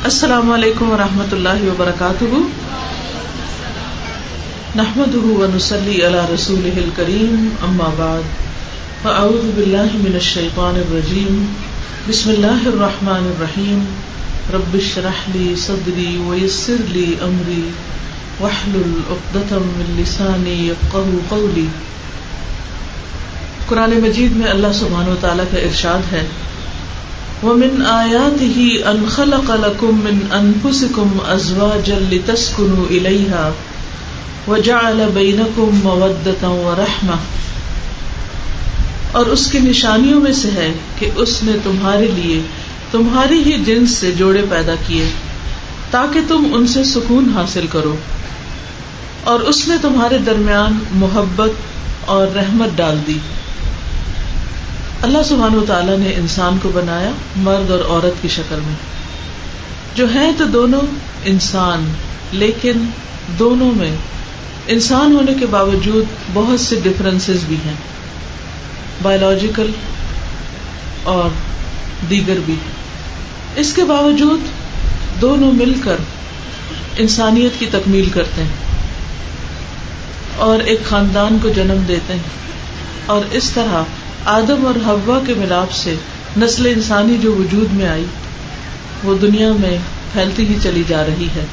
السلام علیکم ورحمۃ اللہ وبرکاتہ. نحمده ونصلی علی رسولہ الکریم اما بعد فاعوذ باللہ من الشیطان الرجیم بسم اللہ الرحمن الرحیم رب اشرح لی صدری ویسر لی امری واحلل عقدۃ من لسانی یفقہوا قولی. قرآن مجید میں اللہ سبحانہ وتعالی کا ارشاد ہے وَمِنْ آيَاتِهِ أَنْ خَلَقَ لَكُم مِّنْ أَنفُسِكُمْ أَزْوَاجًا لِتَسْكُنُوا إِلَيْهَا وَجَعَلَ بَيْنَكُم مَّوَدَّةً وَرَحْمَةً. اور اس کی نشانیوں میں سے ہے کہ اس نے تمہارے لیے تمہاری ہی جنس سے جوڑے پیدا کیے تاکہ تم ان سے سکون حاصل کرو، اور اس نے تمہارے درمیان محبت اور رحمت ڈال دی. اللہ سبحانہ وتعالیٰ نے انسان کو بنایا مرد اور عورت کی شکل میں، جو ہیں تو دونوں انسان، لیکن دونوں میں انسان ہونے کے باوجود بہت سے ڈفرینسز بھی ہیں، بایولوجیکل اور دیگر بھی. اس کے باوجود دونوں مل کر انسانیت کی تکمیل کرتے ہیں اور ایک خاندان کو جنم دیتے ہیں، اور اس طرح آدم اور حوا کے ملاپ سے نسل انسانی جو وجود میں آئی وہ دنیا میں پھیلتی ہی چلی جا رہی ہے.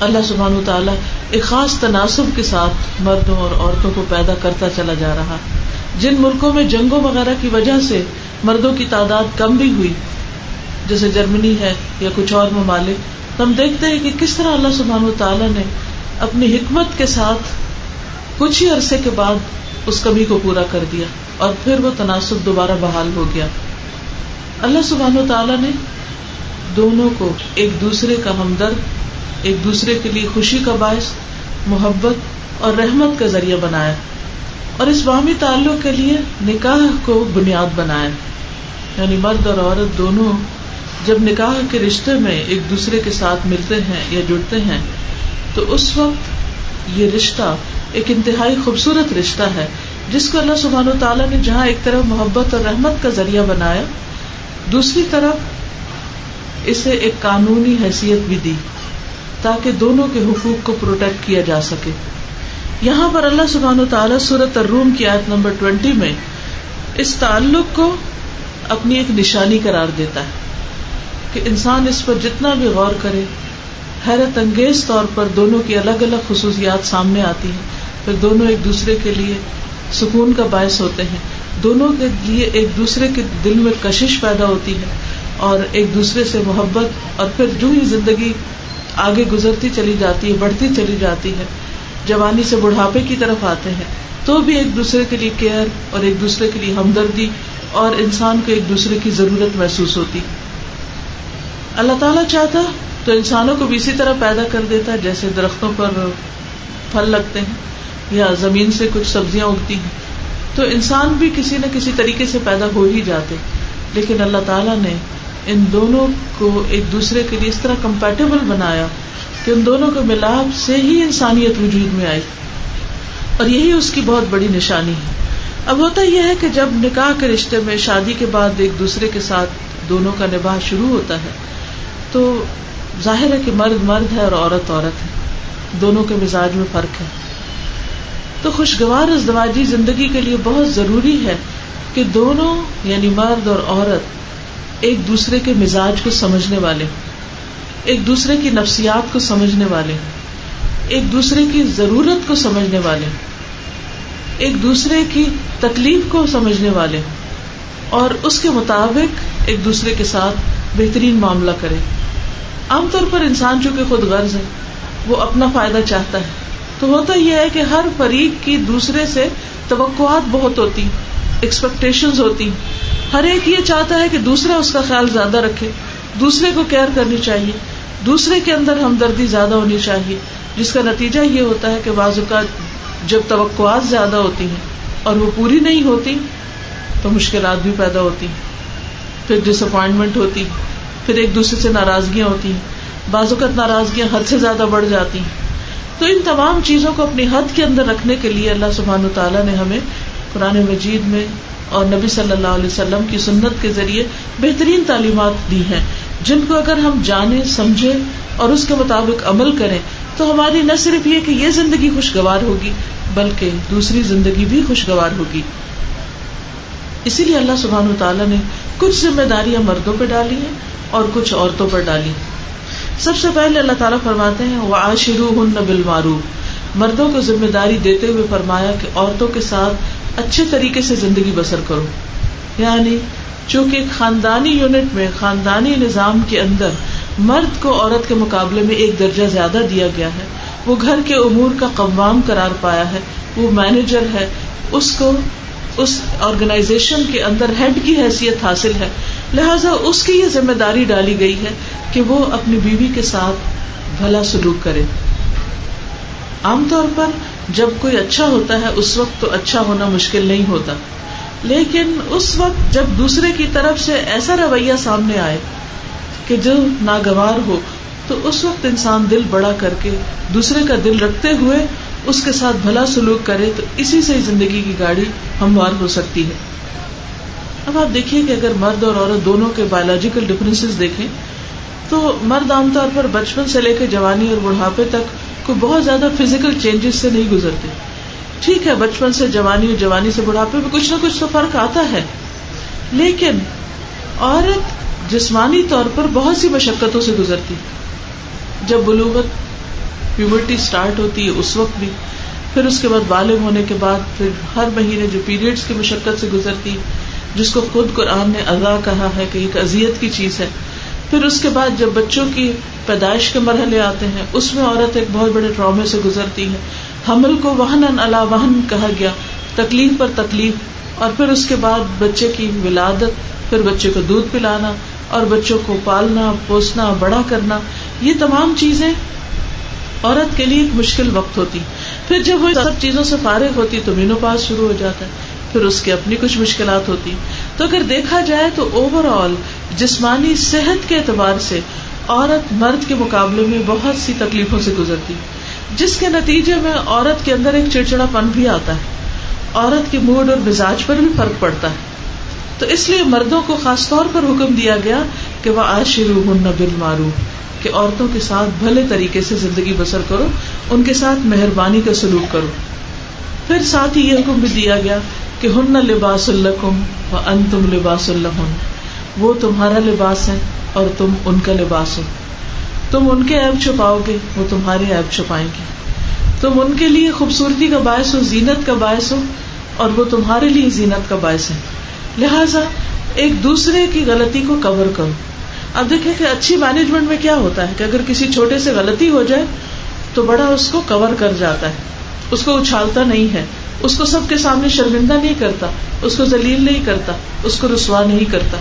اللہ سبحانہ وتعالیٰ ایک خاص تناسب کے ساتھ مردوں اور عورتوں کو پیدا کرتا چلا جا رہا. جن ملکوں میں جنگوں وغیرہ کی وجہ سے مردوں کی تعداد کم بھی ہوئی، جیسے جرمنی ہے یا کچھ اور ممالک، تو ہم دیکھتے ہیں کہ کس طرح اللہ سبحانہ وتعالیٰ نے اپنی حکمت کے ساتھ کچھ ہی عرصے کے بعد اس کمی کو پورا کر دیا اور پھر وہ تناسب دوبارہ بحال ہو گیا. اللہ سبحانہ وتعالیٰ نے دونوں کو ایک دوسرے کا ہمدرد، ایک دوسرے کے لیے خوشی کا باعث، محبت اور رحمت کا ذریعہ بنایا، اور اس باہمی تعلق کے لیے نکاح کو بنیاد بنایا. یعنی مرد اور عورت دونوں جب نکاح کے رشتے میں ایک دوسرے کے ساتھ ملتے ہیں یا جڑتے ہیں تو اس وقت یہ رشتہ ایک انتہائی خوبصورت رشتہ ہے، جس کو اللہ سبحانہ وتعالیٰ نے جہاں ایک طرف محبت اور رحمت کا ذریعہ بنایا، دوسری طرف اسے ایک قانونی حیثیت بھی دی تاکہ دونوں کے حقوق کو پروٹیکٹ کیا جا سکے. یہاں پر اللہ سبحانہ وتعالیٰ سورۃ الروم کی آیت نمبر 20 میں اس تعلق کو اپنی ایک نشانی قرار دیتا ہے کہ انسان اس پر جتنا بھی غور کرے، حیرت انگیز طور پر دونوں کی الگ الگ خصوصیات سامنے آتی ہیں. پھر دونوں ایک دوسرے کے لیے سکون کا باعث ہوتے ہیں، دونوں کے لیے ایک دوسرے کے دل میں کشش پیدا ہوتی ہے اور ایک دوسرے سے محبت، اور پھر جو ہی زندگی آگے گزرتی چلی جاتی ہے، بڑھتی چلی جاتی ہے، جوانی سے بڑھاپے کی طرف آتے ہیں تو بھی ایک دوسرے کے لیے کیئر اور ایک دوسرے کے لیے ہمدردی اور انسان کو ایک دوسرے کی ضرورت محسوس ہوتی. اللہ تعالیٰ چاہتا تو انسانوں کو بھی اسی طرح پیدا کر دیتا ہے، جیسے درختوں پر پھل لگتے ہیں یا زمین سے کچھ سبزیاں اگتی ہیں تو انسان بھی کسی نہ کسی طریقے سے پیدا ہو ہی جاتے. لیکن اللہ تعالیٰ نے ان دونوں کو ایک دوسرے کے لیے اس طرح کمپیٹیبل بنایا کہ ان دونوں کے ملاپ سے ہی انسانیت وجود میں آئی، اور یہی اس کی بہت بڑی نشانی ہے. اب ہوتا یہ ہے کہ جب نکاح کے رشتے میں شادی کے بعد ایک دوسرے کے ساتھ دونوں کا نباہ شروع ہوتا ہے تو ظاہر ہے کہ مرد مرد ہے اور عورت عورت ہے، دونوں کے مزاج میں فرق ہے. تو خوشگوار ازدواجی زندگی کے لیے بہت ضروری ہے کہ دونوں یعنی مرد اور عورت ایک دوسرے کے مزاج کو سمجھنے والے، ایک دوسرے کی نفسیات کو سمجھنے والے، ایک دوسرے کی ضرورت کو سمجھنے والے، ایک دوسرے کی تکلیف کو سمجھنے والے، اور اس کے مطابق ایک دوسرے کے ساتھ بہترین معاملہ کرے. عام طور پر انسان چونکہ خود غرض ہے، وہ اپنا فائدہ چاہتا ہے، تو ہوتا یہ ہے کہ ہر فریق کی دوسرے سے توقعات بہت ہوتی، ایکسپیکٹیشنز ہوتی. ہر ایک یہ چاہتا ہے کہ دوسرا اس کا خیال زیادہ رکھے، دوسرے کو کیئر کرنی چاہیے، دوسرے کے اندر ہمدردی زیادہ ہونی چاہیے، جس کا نتیجہ یہ ہوتا ہے کہ بعض اوقات جب توقعات زیادہ ہوتی ہیں اور وہ پوری نہیں ہوتی تو مشکلات بھی پیدا ہوتی، پھر ڈس اپوائنٹمنٹ ہوتی، پھر ایک دوسرے سے ناراضگیاں ہوتی ہیں، بعض اوقات ناراضگیاں حد سے زیادہ بڑھ جاتی ہیں. تو ان تمام چیزوں کو اپنی حد کے اندر رکھنے کے لیے اللہ سبحانہ وتعالیٰ نے ہمیں قرآن مجید میں اور نبی صلی اللہ علیہ وسلم کی سنت کے ذریعے بہترین تعلیمات دی ہیں جن کو اگر ہم جانیں سمجھیں اور اس کے مطابق عمل کریں تو ہماری نہ صرف یہ کہ یہ زندگی خوشگوار ہوگی بلکہ دوسری زندگی بھی خوشگوار ہوگی. اسی لیے اللہ سبحانہ وتعالیٰ نے کچھ ذمہ داریاں مردوں پہ ڈالی ہیں اور کچھ عورتوں پر ڈالی. سب سے پہلے اللہ تعالیٰ فرماتے ہیں وَعَاشِرُوهُنَّ بِالْمَعْرُوفِ، مردوں کو ذمہ داری دیتے ہوئے فرمایا کہ عورتوں کے ساتھ اچھے طریقے سے زندگی بسر کرو. یعنی چونکہ ایک خاندانی یونٹ میں، خاندانی نظام کے اندر مرد کو عورت کے مقابلے میں ایک درجہ زیادہ دیا گیا ہے، وہ گھر کے امور کا قوام قرار پایا ہے، وہ مینیجر ہے، اس کو اس آرگنائزیشن کے اندر ہیڈ کی حیثیت حاصل ہے، لہذا اس کی یہ ذمہ داری ڈالی گئی ہے کہ وہ اپنی بیوی کے ساتھ بھلا سلوک کرے. عام طور پر جب کوئی اچھا ہوتا ہے اس وقت تو اچھا ہونا مشکل نہیں ہوتا، لیکن اس وقت جب دوسرے کی طرف سے ایسا رویہ سامنے آئے کہ جو ناگوار ہو تو اس وقت انسان دل بڑا کر کے دوسرے کا دل رکھتے ہوئے اس کے ساتھ بھلا سلوک کرے تو اسی سے زندگی کی گاڑی ہموار ہو سکتی ہے. اب آپ دیکھیے کہ اگر مرد اور عورت دونوں کے بایولوجیکل ڈفرینسز دیکھیں تو مرد عام طور پر بچپن سے لے کے جوانی اور بڑھاپے تک کوئی بہت زیادہ فزیکل چینجز سے نہیں گزرتے. ٹھیک ہے بچپن سے جوانی اور جوانی سے بڑھاپے میں کچھ نہ کچھ تو فرق آتا ہے، لیکن عورت جسمانی طور پر بہت سی مشقتوں سے گزرتی. جب بلوغت پیوبرٹی سٹارٹ ہوتی ہے اس وقت بھی، پھر اس کے بعد بالغ ہونے کے بعد پھر ہر مہینے جو پیریڈز کی مشقت سے گزرتی، جس کو خود قرآن نے اذا کہا ہے کہ ایک اذیت کی چیز ہے. پھر اس کے بعد جب بچوں کی پیدائش کے مرحلے آتے ہیں اس میں عورت ایک بہت بڑے ٹرامے سے گزرتی ہے. حمل کو وہن علی وہن کہا گیا، تکلیف پر تکلیف، اور پھر اس کے بعد بچے کی ولادت، پھر بچے کو دودھ پلانا اور بچوں کو پالنا پوسنا بڑا کرنا، یہ تمام چیزیں عورت کے لیے ایک مشکل وقت ہوتی. پھر جب وہ سب چیزوں سے فارغ ہوتی تو مینوپاز شروع ہو جاتا ہے، پھر اس کی اپنی کچھ مشکلات ہوتی. تو اگر دیکھا جائے تو اوور آل جسمانی صحت کے اعتبار سے عورت مرد کے مقابلے میں بہت سی تکلیفوں سے گزرتی، جس کے نتیجے میں عورت کے اندر ایک چڑچڑا پن بھی آتا ہے، عورت کے موڈ اور مزاج پر بھی فرق پڑتا ہے. تو اس لیے مردوں کو خاص طور پر حکم دیا گیا کہ وَعَاشِرُوهُنَّ بِالْمَعْرُوفِ، کہ عورتوں کے ساتھ بھلے طریقے سے زندگی بسر کرو، ان کے ساتھ مہربانی کا سلوک کرو. پھر ساتھ ہی یہ حکم بھی دیا گیا کہ ہن لباس لکم وانتم لباس لہن، وہ تمہارا لباس ہے اور تم ان کا لباس ہو. تم ان کے عیب چھپاؤ گے، وہ تمہارے عیب چھپائیں گے. تم ان کے لیے خوبصورتی کا باعث ہو، زینت کا باعث ہو، اور وہ تمہارے لیے زینت کا باعث ہے. لہٰذا ایک دوسرے کی غلطی کو کور کرو. اب دیکھیں کہ اچھی مینجمنٹ میں کیا ہوتا ہے کہ اگر کسی چھوٹے سے غلطی ہو جائے تو بڑا اس کو کور کر جاتا ہے، اس کو اچھالتا نہیں ہے، اس کو سب کے سامنے شرمندہ نہیں کرتا، اس کو ذلیل نہیں کرتا، اس کو رسوا نہیں کرتا.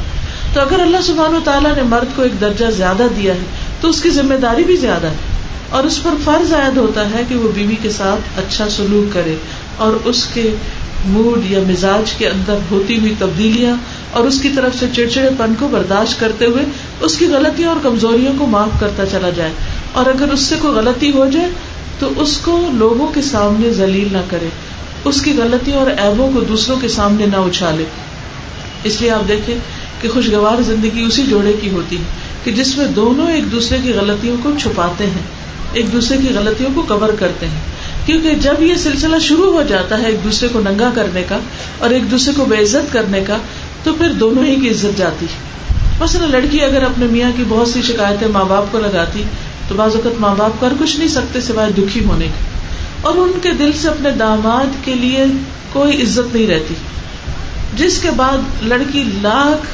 تو اگر اللہ سبحانہ وتعالیٰ نے مرد کو ایک درجہ زیادہ دیا ہے تو اس کی ذمہ داری بھی زیادہ ہے، اور اس پر فرض عائد ہوتا ہے کہ وہ بیوی کے ساتھ اچھا سلوک کرے اور اس کے موڈ یا مزاج کے اندر ہوتی ہوئی تبدیلیاں اور اس کی طرف سے چڑچڑے پن کو برداشت کرتے ہوئے اس کی غلطیوں اور کمزوریوں کو معاف کرتا چلا جائے. اور اگر اس سے کوئی غلطی ہو جائے تو اس کو لوگوں کے سامنے ذلیل نہ کرے، اس کی غلطیوں اور عیبوں کو دوسروں کے سامنے نہ اچھالے. اس لیے آپ دیکھیں کہ خوشگوار زندگی اسی جوڑے کی ہوتی ہے کہ جس میں دونوں ایک دوسرے کی غلطیوں کو چھپاتے ہیں، ایک دوسرے کی غلطیوں کو کور کرتے ہیں. کیونکہ جب یہ سلسلہ شروع ہو جاتا ہے ایک دوسرے کو ننگا کرنے کا اور ایک دوسرے کو بے عزت کرنے کا تو پھر دونوں ہی کی عزت جاتی. مثلا لڑکی اگر اپنے میاں کی بہت سی شکایتیں ماں باپ کو لگاتی تو بعض اوقات ماں باپ کر کچھ نہیں سکتے سوائے دکھی ہونے کے، اور ان کے دل سے اپنے داماد کے لیے کوئی عزت نہیں رہتی. جس کے بعد لڑکی لاکھ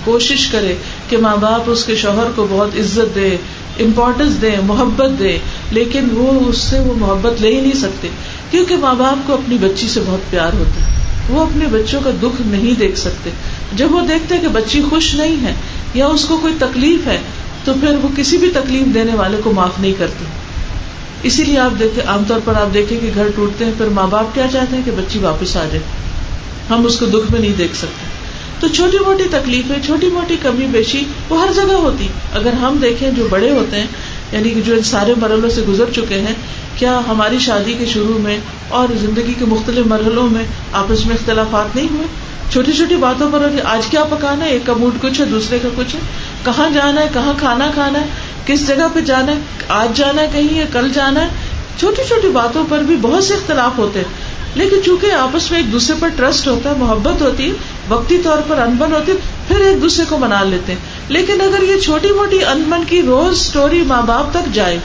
کوشش کرے کہ ماں باپ اس کے شوہر کو بہت عزت دے، امپورٹنس دے، محبت دے، لیکن وہ اس سے وہ محبت لے ہی نہیں سکتے کیونکہ ماں باپ کو اپنی بچی سے بہت پیار ہوتا ہے. وہ اپنے بچوں کا دکھ نہیں دیکھ سکتے. جب وہ دیکھتے کہ بچی خوش نہیں ہے یا اس کو کوئی تکلیف ہے تو پھر وہ کسی بھی تکلیف دینے والے کو معاف نہیں کرتے. اسی لیے آپ دیکھیں، عام طور پر آپ دیکھیں کہ گھر ٹوٹتے ہیں، پھر ماں باپ کیا چاہتے ہیں کہ بچی واپس آ جائے، ہم اس کو دکھ میں نہیں دیکھ سکتے. تو چھوٹی موٹی تکلیفیں، چھوٹی موٹی کمی بیشی وہ ہر جگہ ہوتی. اگر ہم دیکھیں جو بڑے ہوتے ہیں، یعنی کہ جو ان سارے مرحلوں سے گزر چکے ہیں، کیا ہماری شادی کے شروع میں اور زندگی کے مختلف مرحلوں میں آپس میں اختلافات نہیں ہوئے؟ چھوٹی چھوٹی باتوں پر آج کیا پکانا ہے، ایک کا موڈ کچھ ہے دوسرے کا کچھ ہے، کہاں جانا ہے, کہاں کھانا کھانا ہے, کس جگہ پہ جانا ہے, آج جانا ہے کہیں یا کل جانا ہے. چھوٹی چھوٹی باتوں پر بھی بہت سے اختلاف ہوتے ہیں, لیکن چونکہ آپس میں ایک دوسرے پر ٹرسٹ ہوتا ہے, محبت ہوتی ہے, وقتی طور پر انبن ہوتی ہے, پھر ایک دوسرے کو منا لیتے ہیں. لیکن اگر یہ چھوٹی موٹی انبن کی روز سٹوری ماں باپ تک جائے,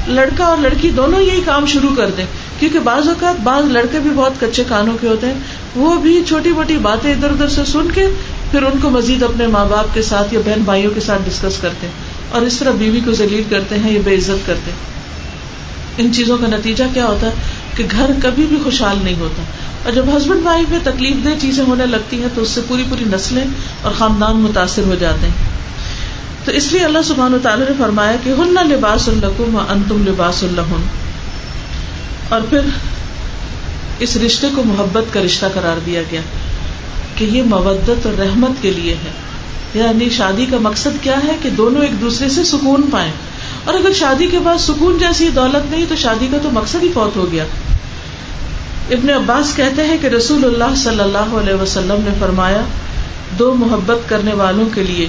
لڑکا اور لڑکی دونوں یہی کام شروع کر دیں, کیونکہ بعض اوقات بعض لڑکے بھی بہت کچے کانوں کے ہوتے ہیں, وہ بھی چھوٹی موٹی باتیں ادھر ادھر سے سن کے پھر ان کو مزید اپنے ماں باپ کے ساتھ یا بہن بھائیوں کے ساتھ ڈسکس کرتے ہیں, اور اس طرح بیوی کو ذلیل کرتے ہیں یا بے عزت کرتے ہیں. ان چیزوں کا نتیجہ کیا ہوتا ہے کہ گھر کبھی بھی خوشحال نہیں ہوتا, اور جب ہسبینڈ وائف میں تکلیف دہ چیزیں ہونے لگتی ہیں تو اس سے پوری پوری نسلیں اور خاندان متاثر ہو جاتے ہیں. تو اس لیے اللہ سبحانہ وتعالی نے فرمایا کہ ہن لباس لکم وانتم لباس لہن, اور پھر اس رشتے کو محبت کا رشتہ قرار دیا گیا کہ یہ مودت اور رحمت کے لیے ہے. یعنی شادی کا مقصد کیا ہے کہ دونوں ایک دوسرے سے سکون پائیں, اور اگر شادی کے بعد سکون جیسی دولت نہیں تو شادی کا تو مقصد ہی فوت ہو گیا. ابن عباس کہتے ہیں کہ رسول اللہ صلی اللہ علیہ وسلم نے فرمایا, دو محبت کرنے والوں کے لیے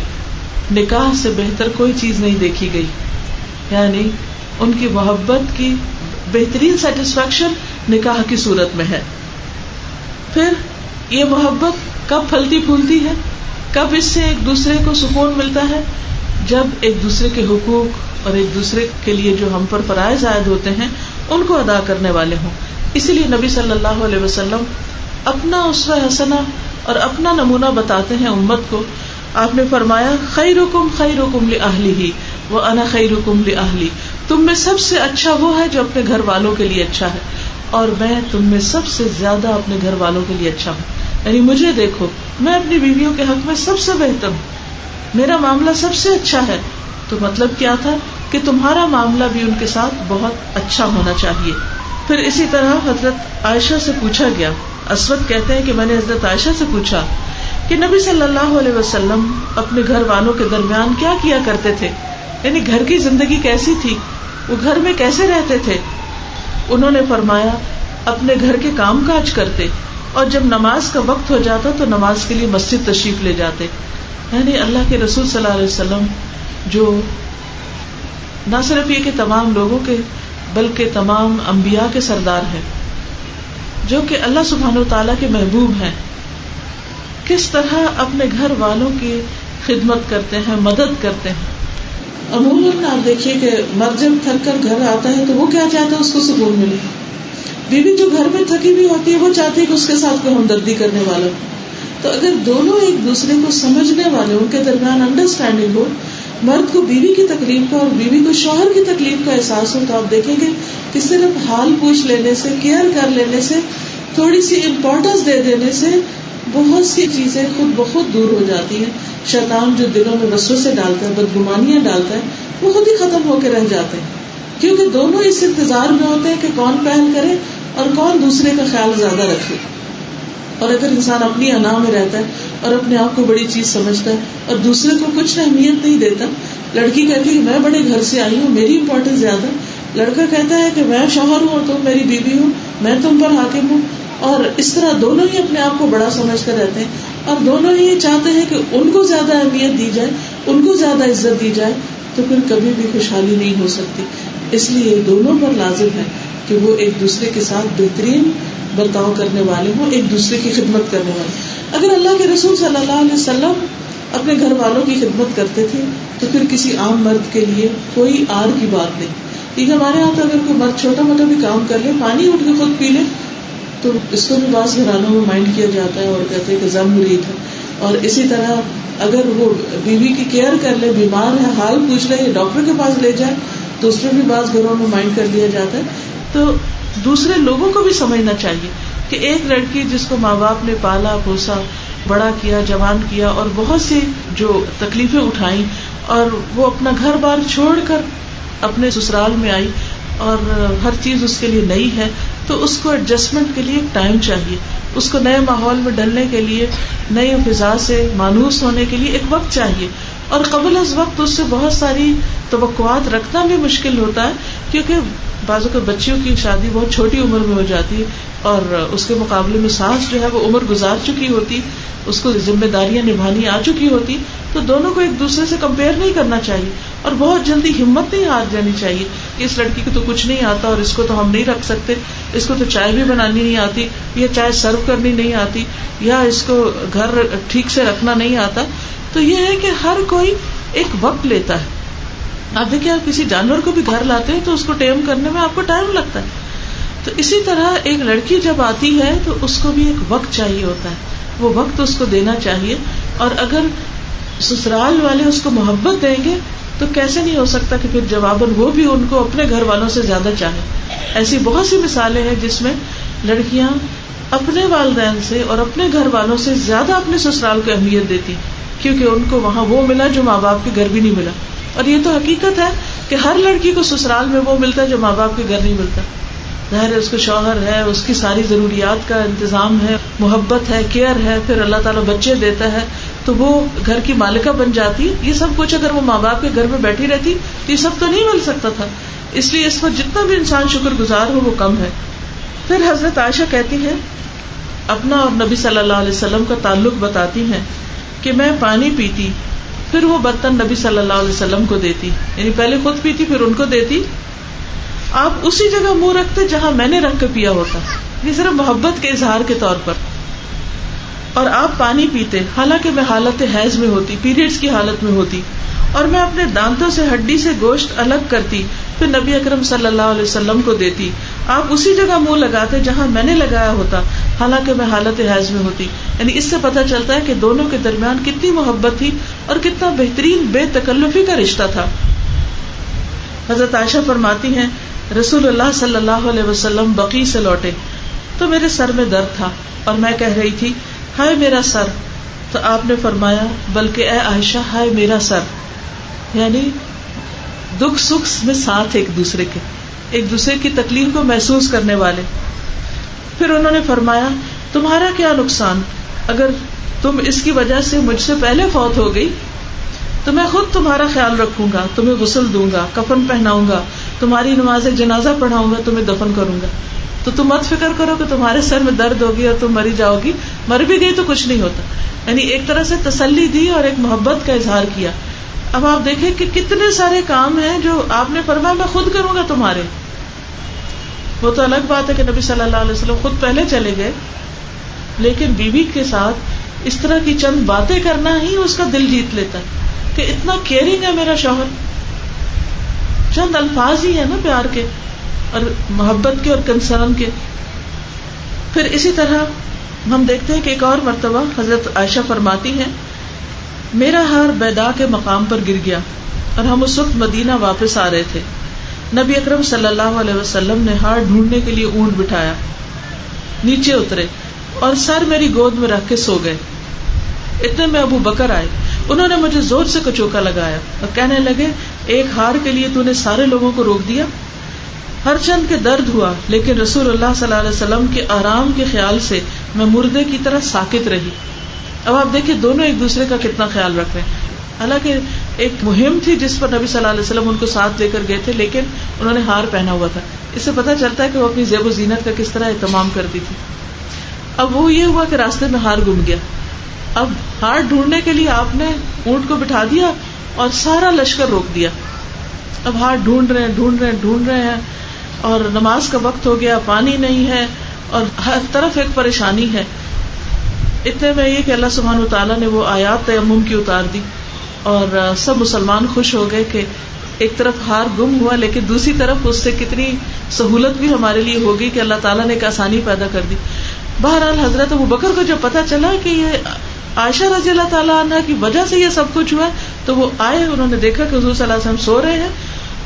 نکاح سے بہتر کوئی چیز نہیں دیکھی گئی. یعنی ان کی محبت کی بہترین سیٹسفیکشن نکاح کی صورت میں ہے. پھر یہ محبت کب پھلتی پھولتی ہے, کب اس سے ایک دوسرے کو سکون ملتا ہے, جب ایک دوسرے کے حقوق اور ایک دوسرے کے لیے جو ہم پر فرائض عائد ہوتے ہیں ان کو ادا کرنے والے ہوں. اسی لیے نبی صلی اللہ علیہ وسلم اپنا اسوہ حسنہ اور اپنا نمونہ بتاتے ہیں امت کو. آپ نے فرمایا, خیرکم خیرکم لأہلہ وانا خیرکم لأہلی, تم میں سب سے اچھا وہ ہے جو اپنے گھر والوں کے لیے اچھا ہے, اور میں تم میں سب سے زیادہ اپنے گھر والوں کے لیے اچھا ہوں. یعنی مجھے دیکھو, میں اپنی بیویوں کے حق میں سب سے بہتر ہوں, میرا معاملہ سب سے اچھا ہے. تو مطلب کیا تھا کہ تمہارا معاملہ بھی ان کے ساتھ بہت اچھا ہونا چاہیے. پھر اسی طرح حضرت عائشہ سے پوچھا گیا, اسود کہتے ہیں کہ میں نے حضرت عائشہ سے پوچھا کہ نبی صلی اللہ علیہ وسلم اپنے گھر والوں کے درمیان کیا کیا کرتے تھے, یعنی گھر کی زندگی کیسی تھی, وہ گھر میں کیسے رہتے تھے. انہوں نے فرمایا, اپنے گھر کے کام کاج کرتے, اور جب نماز کا وقت ہو جاتا تو نماز کے لیے مسجد تشریف لے جاتے. یعنی اللہ کے رسول صلی اللہ علیہ وسلم جو نہ صرف یہ کہ تمام لوگوں کے بلکہ تمام انبیاء کے سردار ہیں, جو کہ اللہ سبحانہ وتعالیٰ کے محبوب ہیں, کس طرح اپنے گھر والوں کی خدمت کرتے ہیں, مدد کرتے ہیں. عموماً آپ دیکھیے کہ مرد جب تھک کر گھر آتا ہے تو وہ کیا چاہتا ہے, اس کو سکون ملے. بیوی جو گھر میں تھکی ہوئی ہوتی ہے وہ چاہتی ہے کہ اس کے ساتھ کوئی ہمدردی کرنے والا. تو اگر دونوں ایک دوسرے کو سمجھنے والے, ان کے درمیان انڈرسٹینڈنگ ہو, مرد کو بیوی کی تکلیف کا اور بیوی کو شوہر کی تکلیف کا احساس ہو, تو آپ دیکھیں گے کہ صرف حال پوچھ لینے سے, کیئر کر لینے سے, تھوڑی سی امپورٹنس دے دینے سے بہت سی چیزیں خود بخود دور ہو جاتی ہیں. شیطان جو دلوں میں وسوسے ڈالتا ہے, بدگمانیاں ڈالتا ہے, وہ خود ہی ختم ہو کے رہ جاتے ہیں, کیونکہ دونوں اس انتظار میں ہوتے ہیں کہ کون پہل کرے اور کون دوسرے کا خیال زیادہ رکھے. اور اگر انسان اپنی انا میں رہتا ہے اور اپنے آپ کو بڑی چیز سمجھتا ہے اور دوسرے کو کچھ اہمیت نہیں دیتا, لڑکی کہتی ہے کہ میں بڑے گھر سے آئی ہوں, میری امپورٹنس زیادہ, لڑکا کہتا ہے کہ میں شوہر ہوں اور تم میری بیوی ہوں, میں تم پر حاکم ہوں, اور اس طرح دونوں ہی اپنے آپ کو بڑا سمجھ کر رہتے ہیں, اور دونوں ہی چاہتے ہیں کہ ان کو زیادہ اہمیت دی جائے, ان کو زیادہ عزت دی جائے, تو پھر کبھی بھی خوشحالی نہیں ہو سکتی. اس لیے دونوں پر لازم ہے کہ وہ ایک دوسرے کے ساتھ بہترین برتاؤ کرنے والے ہوں, ایک دوسرے کی خدمت کرنے والے. اگر اللہ کے رسول صلی اللہ علیہ وسلم اپنے گھر والوں کی خدمت کرتے تھے تو پھر کسی عام مرد کے لیے کوئی آر کی بات نہیں. ٹھیک ہے, ہمارے یہاں تو اگر کوئی مرد چھوٹا موٹا بھی کام کر لے, پانی اٹھ کے خود پی لے, تو اس کو بھی بعض گھرانوں میں مائنڈ کیا جاتا ہے اور کہتے ہیں کہ ضم مرید ہے. اور اسی طرح اگر وہ بیوی کی کیئر کر لے, بیمار ہے, حال پوچھ لے, یا ڈاکٹر کے پاس لے جائے, تو اس میں بھی بعض گھروں میں مائنڈ کر لیا جاتا ہے. تو دوسرے لوگوں کو بھی سمجھنا چاہیے کہ ایک لڑکی جس کو ماں باپ نے پالا پوسا, بڑا کیا, جوان کیا, اور بہت سی جو تکلیفیں اٹھائیں, اور وہ اپنا گھر بار چھوڑ کر اپنے سسرال میں آئی اور ہر چیز اس کے لیے نئی ہے, تو اس کو ایڈجسٹمنٹ کے لیے ایک ٹائم چاہیے, اس کو نئے ماحول میں ڈلنے کے لیے, نئی فضا سے مانوس ہونے کے لیے ایک وقت چاہیے. اور قبل از وقت اس سے بہت ساری توقعات رکھنا بھی مشکل ہوتا ہے, کیونکہ بعضوں کے بچیوں کی شادی بہت چھوٹی عمر میں ہو جاتی ہے اور اس کے مقابلے میں ساس جو ہے وہ عمر گزار چکی ہوتی, اس کو ذمہ داریاں نبھانی آ چکی ہوتی, تو دونوں کو ایک دوسرے سے کمپیئر نہیں کرنا چاہیے اور بہت جلدی ہمت نہیں ہار جانی چاہیے کہ اس لڑکی کو تو کچھ نہیں آتا اور اس کو تو ہم نہیں رکھ سکتے, اس کو تو چائے بھی بنانی نہیں آتی, یا چائے سرو کرنی نہیں آتی, یا اس کو گھر ٹھیک سے رکھنا نہیں آتا. تو یہ ہے کہ ہر کوئی ایک وقت لیتا ہے. آپ دیکھیں آپ کسی جانور کو بھی گھر لاتے ہیں تو اس کو ٹیم کرنے میں آپ کو ٹائم لگتا ہے. تو اسی طرح ایک لڑکی جب آتی ہے تو اس کو بھی ایک وقت چاہیے ہوتا ہے, وہ وقت اس کو دینا چاہیے. اور اگر سسرال والے اس کو محبت دیں گے تو کیسے نہیں ہو سکتا کہ پھر جواباً وہ بھی ان کو اپنے گھر والوں سے زیادہ چاہیں. ایسی بہت سی مثالیں ہیں جس میں لڑکیاں اپنے والدین سے اور اپنے گھر والوں سے زیادہ اپنے سسرال کو اہمیت دیتی, کیونکہ ان کو وہاں وہ ملا جو ماں باپ کے گھر بھی نہیں ملا. اور یہ تو حقیقت ہے کہ ہر لڑکی کو سسرال میں وہ ملتا ہے جو ماں باپ کے گھر نہیں ملتا. ظاہر ہے اس کو شوہر ہے, اس کی ساری ضروریات کا انتظام ہے, محبت ہے, کیئر ہے, پھر اللہ تعالیٰ بچے دیتا ہے تو وہ گھر کی مالکہ بن جاتی. یہ سب کچھ اگر وہ ماں باپ کے گھر میں بیٹھی رہتی تو یہ سب تو نہیں مل سکتا تھا. اس لیے اس پر جتنا بھی انسان شکر گزار ہو وہ کم ہے. پھر حضرت عائشہ کہتی ہیں, اپنا اور نبی صلی اللہ علیہ وسلم کا تعلق بتاتی ہیں کہ میں پانی پیتی پھر وہ برتن نبی صلی اللہ علیہ وسلم کو دیتی, یعنی پہلے خود پیتی پھر ان کو دیتی. آپ اسی جگہ منہ رکھتے جہاں میں نے رکھ کے پیا ہوتا, یہ صرف محبت کے اظہار کے طور پر. اور آپ پانی پیتے حالانکہ میں حالت حیض میں ہوتی, پیریڈز کی حالت میں ہوتی, اور میں اپنے دانتوں سے ہڈی سے گوشت الگ کرتی پھر نبی اکرم صلی اللہ علیہ وسلم کو دیتی. آپ اسی جگہ منہ لگاتے جہاں میں نے لگایا ہوتا حالانکہ میں حالت حیض میں ہوتی. یعنی اس سے پتہ چلتا ہے کہ دونوں کے درمیان کتنی محبت تھی اور کتنا بہترین بے تکلفی کا رشتہ تھا. حضرت عائشہ فرماتی ہیں, رسول اللہ صلی اللہ علیہ وسلم بقیع سے لوٹے تو میرے سر میں درد تھا اور میں کہہ رہی تھی ہائے میرا سر, تو آپ نے فرمایا بلکہ اے عائشہ ہائے میرا سر. یعنی دکھ سکھ میں ساتھ ایک دوسرے کی تکلیف کو محسوس کرنے والے. پھر انہوں نے فرمایا تمہارا کیا نقصان, اگر تم اس کی وجہ سے مجھ سے پہلے فوت ہو گئی تو میں خود تمہارا خیال رکھوں گا, تمہیں غسل دوں گا, کفن پہناؤں گا, تمہاری نماز جنازہ پڑھاؤں گا, تمہیں دفن کروں گا. تو تم مت فکر کرو کہ تمہارے سر میں درد ہوگی اور تم مری جاؤ گی, مر بھی گئی تو کچھ نہیں ہوتا. یعنی ایک طرح سے تسلی دی اور ایک محبت کا اظہار کیا. اب آپ دیکھیں کہ کتنے سارے کام ہیں جو آپ نے فرمایا میں خود کروں گا تمہارے. وہ تو الگ بات ہے کہ نبی صلی اللہ علیہ وسلم خود پہلے چلے گئے, لیکن بیوی کے ساتھ اس طرح کی چند باتیں کرنا ہی اس کا دل جیت لیتا ہے کہ اتنا کیئرنگ ہے میرا شوہر. چند الفاظ ہی ہے نا پیار کے اور محبت کے اور کنسرن کے. پھر اسی طرح ہم دیکھتے ہیں کہ ایک اور مرتبہ حضرت عائشہ فرماتی ہیں میرا ہار بیدا کے مقام پر گر گیا اور ہم اس وقت مدینہ واپس آ رہے تھے. نبی اکرم صلی اللہ علیہ وسلم نے ہار ڈھونڈنے کے لیے اونٹ بٹھایا, نیچے اترے اور سر میری گود میں رکھ کے سو گئے. اتنے میں ابو بکر آئے, انہوں نے مجھے زور سے کچوکا لگایا اور کہنے لگے ایک ہار کے لیے تو نے سارے لوگوں کو روک دیا. ہر چند کے درد ہوا لیکن رسول اللہ صلی اللہ علیہ وسلم کے آرام کے خیال سے میں مردے کی طرح ساکت رہی. اب آپ دیکھیں دونوں ایک دوسرے کا کتنا خیال رکھ رہے ہیں. حالانکہ ایک مہم تھی جس پر نبی صلی اللہ علیہ وسلم ان کو ساتھ لے کر گئے تھے, لیکن انہوں نے ہار پہنا ہوا تھا. اس سے پتہ چلتا ہے کہ وہ اپنی زیب و زینت کا کس طرح اہتمام کرتی تھی. اب وہ یہ ہوا کہ راستے میں ہار گم گیا. اب ہار ڈھونڈنے کے لیے آپ نے اونٹ کو بٹھا دیا اور سارا لشکر روک دیا. اب ہار ڈھونڈ رہے ہیں اور نماز کا وقت ہو گیا, پانی نہیں ہے اور ہر طرف ایک پریشانی ہے. اتنے میں یہ کہ اللہ سبحانہ وتعالیٰ نے وہ آیات تیمم کی اتار دی اور سب مسلمان خوش ہو گئے کہ ایک طرف ہار گم ہوا لیکن دوسری طرف اس سے کتنی سہولت بھی ہمارے لیے ہوگی کہ اللہ تعالیٰ نے ایک آسانی پیدا کر دی. بہرحال حضرت ابو بکر کو جب پتا چلا کہ یہ عائشہ رضی اللہ تعالیٰ عنہ کی وجہ سے یہ سب کچھ ہوا تو وہ آئے, انہوں نے دیکھا کہ حضور صلی اللہ علیہ وسلم سو رہے ہیں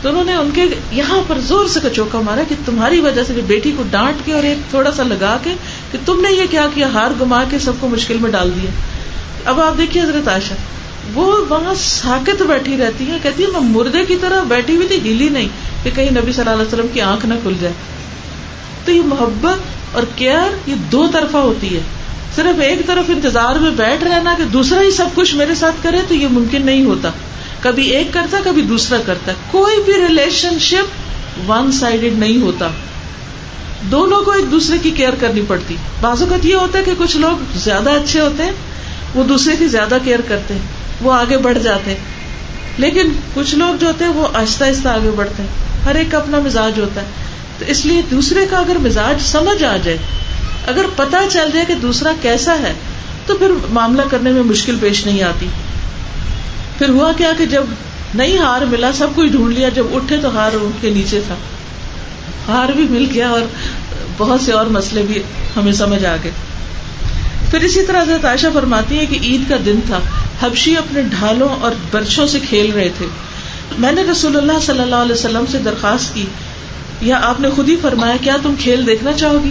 تو انہوں نے ان کے یہاں پر زور سے کچوکا مارا کہ تمہاری وجہ سے بیٹی کو ڈانٹ کے اور ایک تھوڑا سا لگا کے کہ تم نے یہ کیا کیا, ہار گما کے سب کو مشکل میں ڈال دیا. اب آپ دیکھیے حضرت عائشہ وہ وہاں ساکت بیٹھی رہتی ہے, کہتی ہے میں مردے کی طرح بیٹھی ہوئی تھی, ہلی نہیں کہ کہیں نبی صلی اللہ علیہ وسلم کی آنکھ نہ کھل جائے. تو یہ محبت اور کیئر یہ دو طرفہ ہوتی ہے. صرف ایک طرف انتظار میں بیٹھ رہنا کہ دوسرا ہی سب کچھ میرے ساتھ کرے تو یہ ممکن نہیں ہوتا. کبھی ایک کرتا کبھی دوسرا کرتا. کوئی بھی ریلیشن شپ ون سائیڈڈ نہیں ہوتا، دونوں کو ایک دوسرے کی کیئر کرنی پڑتی. بعض اوقات یہ ہوتا ہے کہ کچھ لوگ زیادہ اچھے ہوتے ہیں، وہ دوسرے کی زیادہ کیئر کرتے ہیں، وہ آگے بڑھ جاتے ہیں. لیکن کچھ لوگ جو ہوتے ہیں وہ آہستہ آہستہ آگے بڑھتے ہیں. ہر ایک کا اپنا مزاج ہوتا ہے. تو اس لیے دوسرے کا اگر مزاج سمجھ آ جائے، اگر پتہ چل جائے کہ دوسرا کیسا ہے، تو پھر معاملہ کرنے میں مشکل پیش نہیں آتی. پھر ہوا کیا کہ جب نہیں ہار ملا، سب کچھ ڈھونڈ لیا، جب اٹھے تو ہار ان کے نیچے تھا. ہار بھی مل گیا اور بہت سے اور مسئلے بھی ہمیں سمجھ آ گئے. پھر اسی طرح حضرت عائشہ فرماتی ہے کہ عید کا دن تھا، حبشی اپنے ڈھالوں اور برچھوں سے کھیل رہے تھے. میں نے رسول اللہ صلی اللہ علیہ وسلم سے درخواست کی، یا آپ نے خود ہی فرمایا کیا تم کھیل دیکھنا چاہو گی؟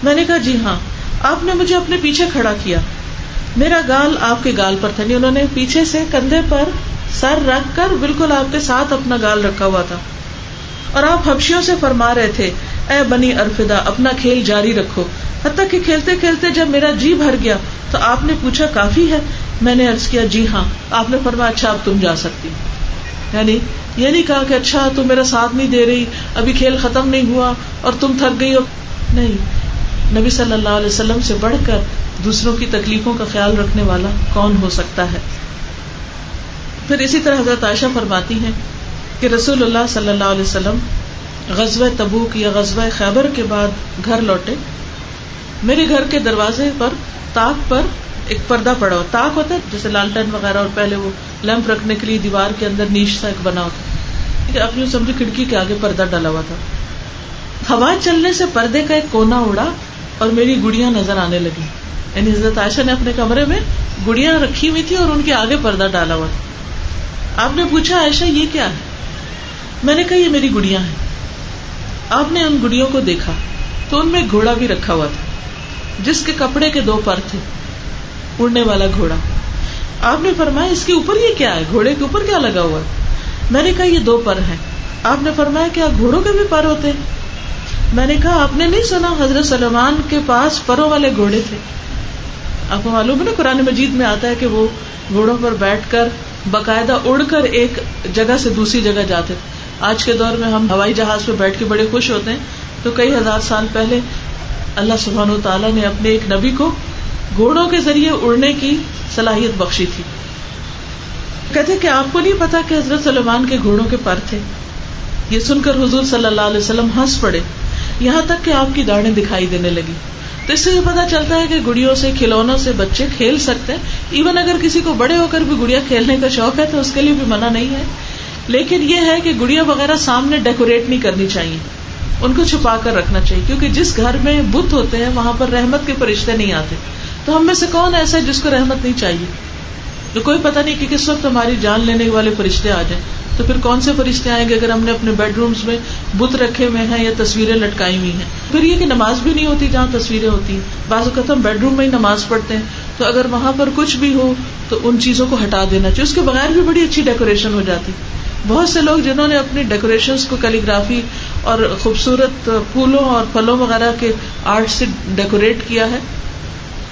میں نے کہا جی ہاں. آپ نے مجھے اپنے پیچھے کھڑا کیا، میرا گال آپ کے گال پر تھا، یعنی انہوں نے پیچھے سے کندھے پر سر رکھ کر بالکل آپ کے ساتھ اپنا گال رکھا ہوا تھا، اور آپ حبشیوں سے فرما رہے تھے اے بنی ارفدا اپنا کھیل جاری رکھو. حتیٰ کہ کھیلتے کھیلتے جب میرا جی بھر گیا تو آپ نے پوچھا کافی ہے؟ میں نے عرض کیا جی ہاں. آپ نے فرمایا اچھا اب تم جا سکتی. یعنی یہ نہیں کہا کہ اچھا تم میرا ساتھ نہیں دے رہی، ابھی کھیل ختم نہیں ہوا اور تم تھک گئی ہو. نہیں، نبی صلی اللہ علیہ وسلم سے بڑھ کر دوسروں کی تکلیفوں کا خیال رکھنے والا کون ہو سکتا ہے. پھر اسی طرح حضرت عائشہ فرماتی ہیں کہ رسول اللہ صلی اللہ علیہ وسلم غزوہ تبوک یا غزوہ خیبر کے بعد گھر لوٹے. میرے گھر کے دروازے پر طاق پر ایک پردہ پڑا ہوا. طاق ہوتا ہے جیسے لالٹن وغیرہ، اور پہلے وہ لیمپ رکھنے کے لیے دیوار کے اندر نیش سا ایک بنا ہوتا، اپنی سمجھے کھڑکی کے آگے پردہ ڈالا ہوا تھا. ہوا چلنے سے پردے کا ایک کونا اڑا اور میری گڑیاں نظر آنے لگی. یعنی حضرت عائشہ نے اپنے کمرے میں گڑیاں رکھی ہوئی تھی اور ان کے آگے پردہ ڈالا ہوا تھا. آپ نے پوچھا عائشہ یہ کیا ہے؟ میں نے کہا یہ میری گڑیاں ہیں. آپ نے ان گڑیوں کو دیکھا تو ان میں ایک گھوڑا بھی رکھا ہوا تھا جس کے کپڑے کے 2 پر تھے، اڑنے والا گھوڑا. آپ نے فرمایا اس کے اوپر یہ کیا ہے؟ گھوڑے کے اوپر کیا لگا ہوا ہے؟ میں نے کہا یہ 2 پر ہیں. آپ نے فرمایا کیا گھوڑوں کے بھی پر ہوتے ہیں؟ میں نے کہا آپ نے نہیں سنا حضرت سلیمان کے پاس پروں والے گھوڑے تھے؟ آپ کو معلوم ہے نا قرآن مجید میں آتا ہے کہ وہ گھوڑوں پر بیٹھ کر باقاعدہ اڑ کر ایک جگہ سے دوسری جگہ جاتے. آج کے دور میں ہم ہوائی جہاز پہ بیٹھ کے بڑے خوش ہوتے ہیں، تو کئی ہزار سال پہلے اللہ سبحانہ و تعالیٰ نے اپنے ایک نبی کو گھوڑوں کے ذریعے اڑنے کی صلاحیت بخشی تھی. کہتے کہ آپ کو نہیں پتا کہ حضرت سلیمان کے گھوڑوں کے پر تھے. یہ سن کر حضور صلی اللہ علیہ وسلم ہنس پڑے، یہاں تک کہ آپ کی داڑھیں دکھائی دینے لگی. تو اس سے یہ پتا چلتا ہے کہ گڑیوں سے، کھلونوں سے بچے کھیل سکتے ہیں. ایون اگر کسی کو بڑے ہو کر بھی گڑیا کھیلنے کا شوق ہے تو اس کے لیے بھی منع نہیں ہے. لیکن یہ ہے کہ گڑیا وغیرہ سامنے ڈیکوریٹ نہیں کرنی چاہیے، ان کو چھپا کر رکھنا چاہیے، کیونکہ جس گھر میں بت ہوتے ہیں وہاں پر رحمت کے فرشتے نہیں آتے. تو ہم میں سے کون ایسا ہے جس کو رحمت نہیں چاہیے؟ تو کوئی پتہ نہیں کہ کس وقت ہماری جان لینے والے فرشتے آ جائیں. تو پھر کون سے فرشتے آئیں گے اگر ہم نے اپنے بیڈ رومز میں بت رکھے ہوئے ہیں یا تصویریں لٹکائی ہوئی ہیں؟ پھر یہ کہ نماز بھی نہیں ہوتی جہاں تصویریں ہوتی ہیں. بعض اوقات ہم بیڈ روم میں ہی نماز پڑھتے ہیں، تو اگر وہاں پر کچھ بھی ہو تو ان چیزوں کو ہٹا دینا چاہیے. اس کے بغیر بھی بڑی اچھی ڈیکوریشن ہو جاتی. بہت سے لوگ جنہوں نے اپنی ڈیکوریشنز کو کیلیگرافی اور خوبصورت پھولوں اور پھلوں وغیرہ کے آرٹ سے ڈیکوریٹ کیا ہے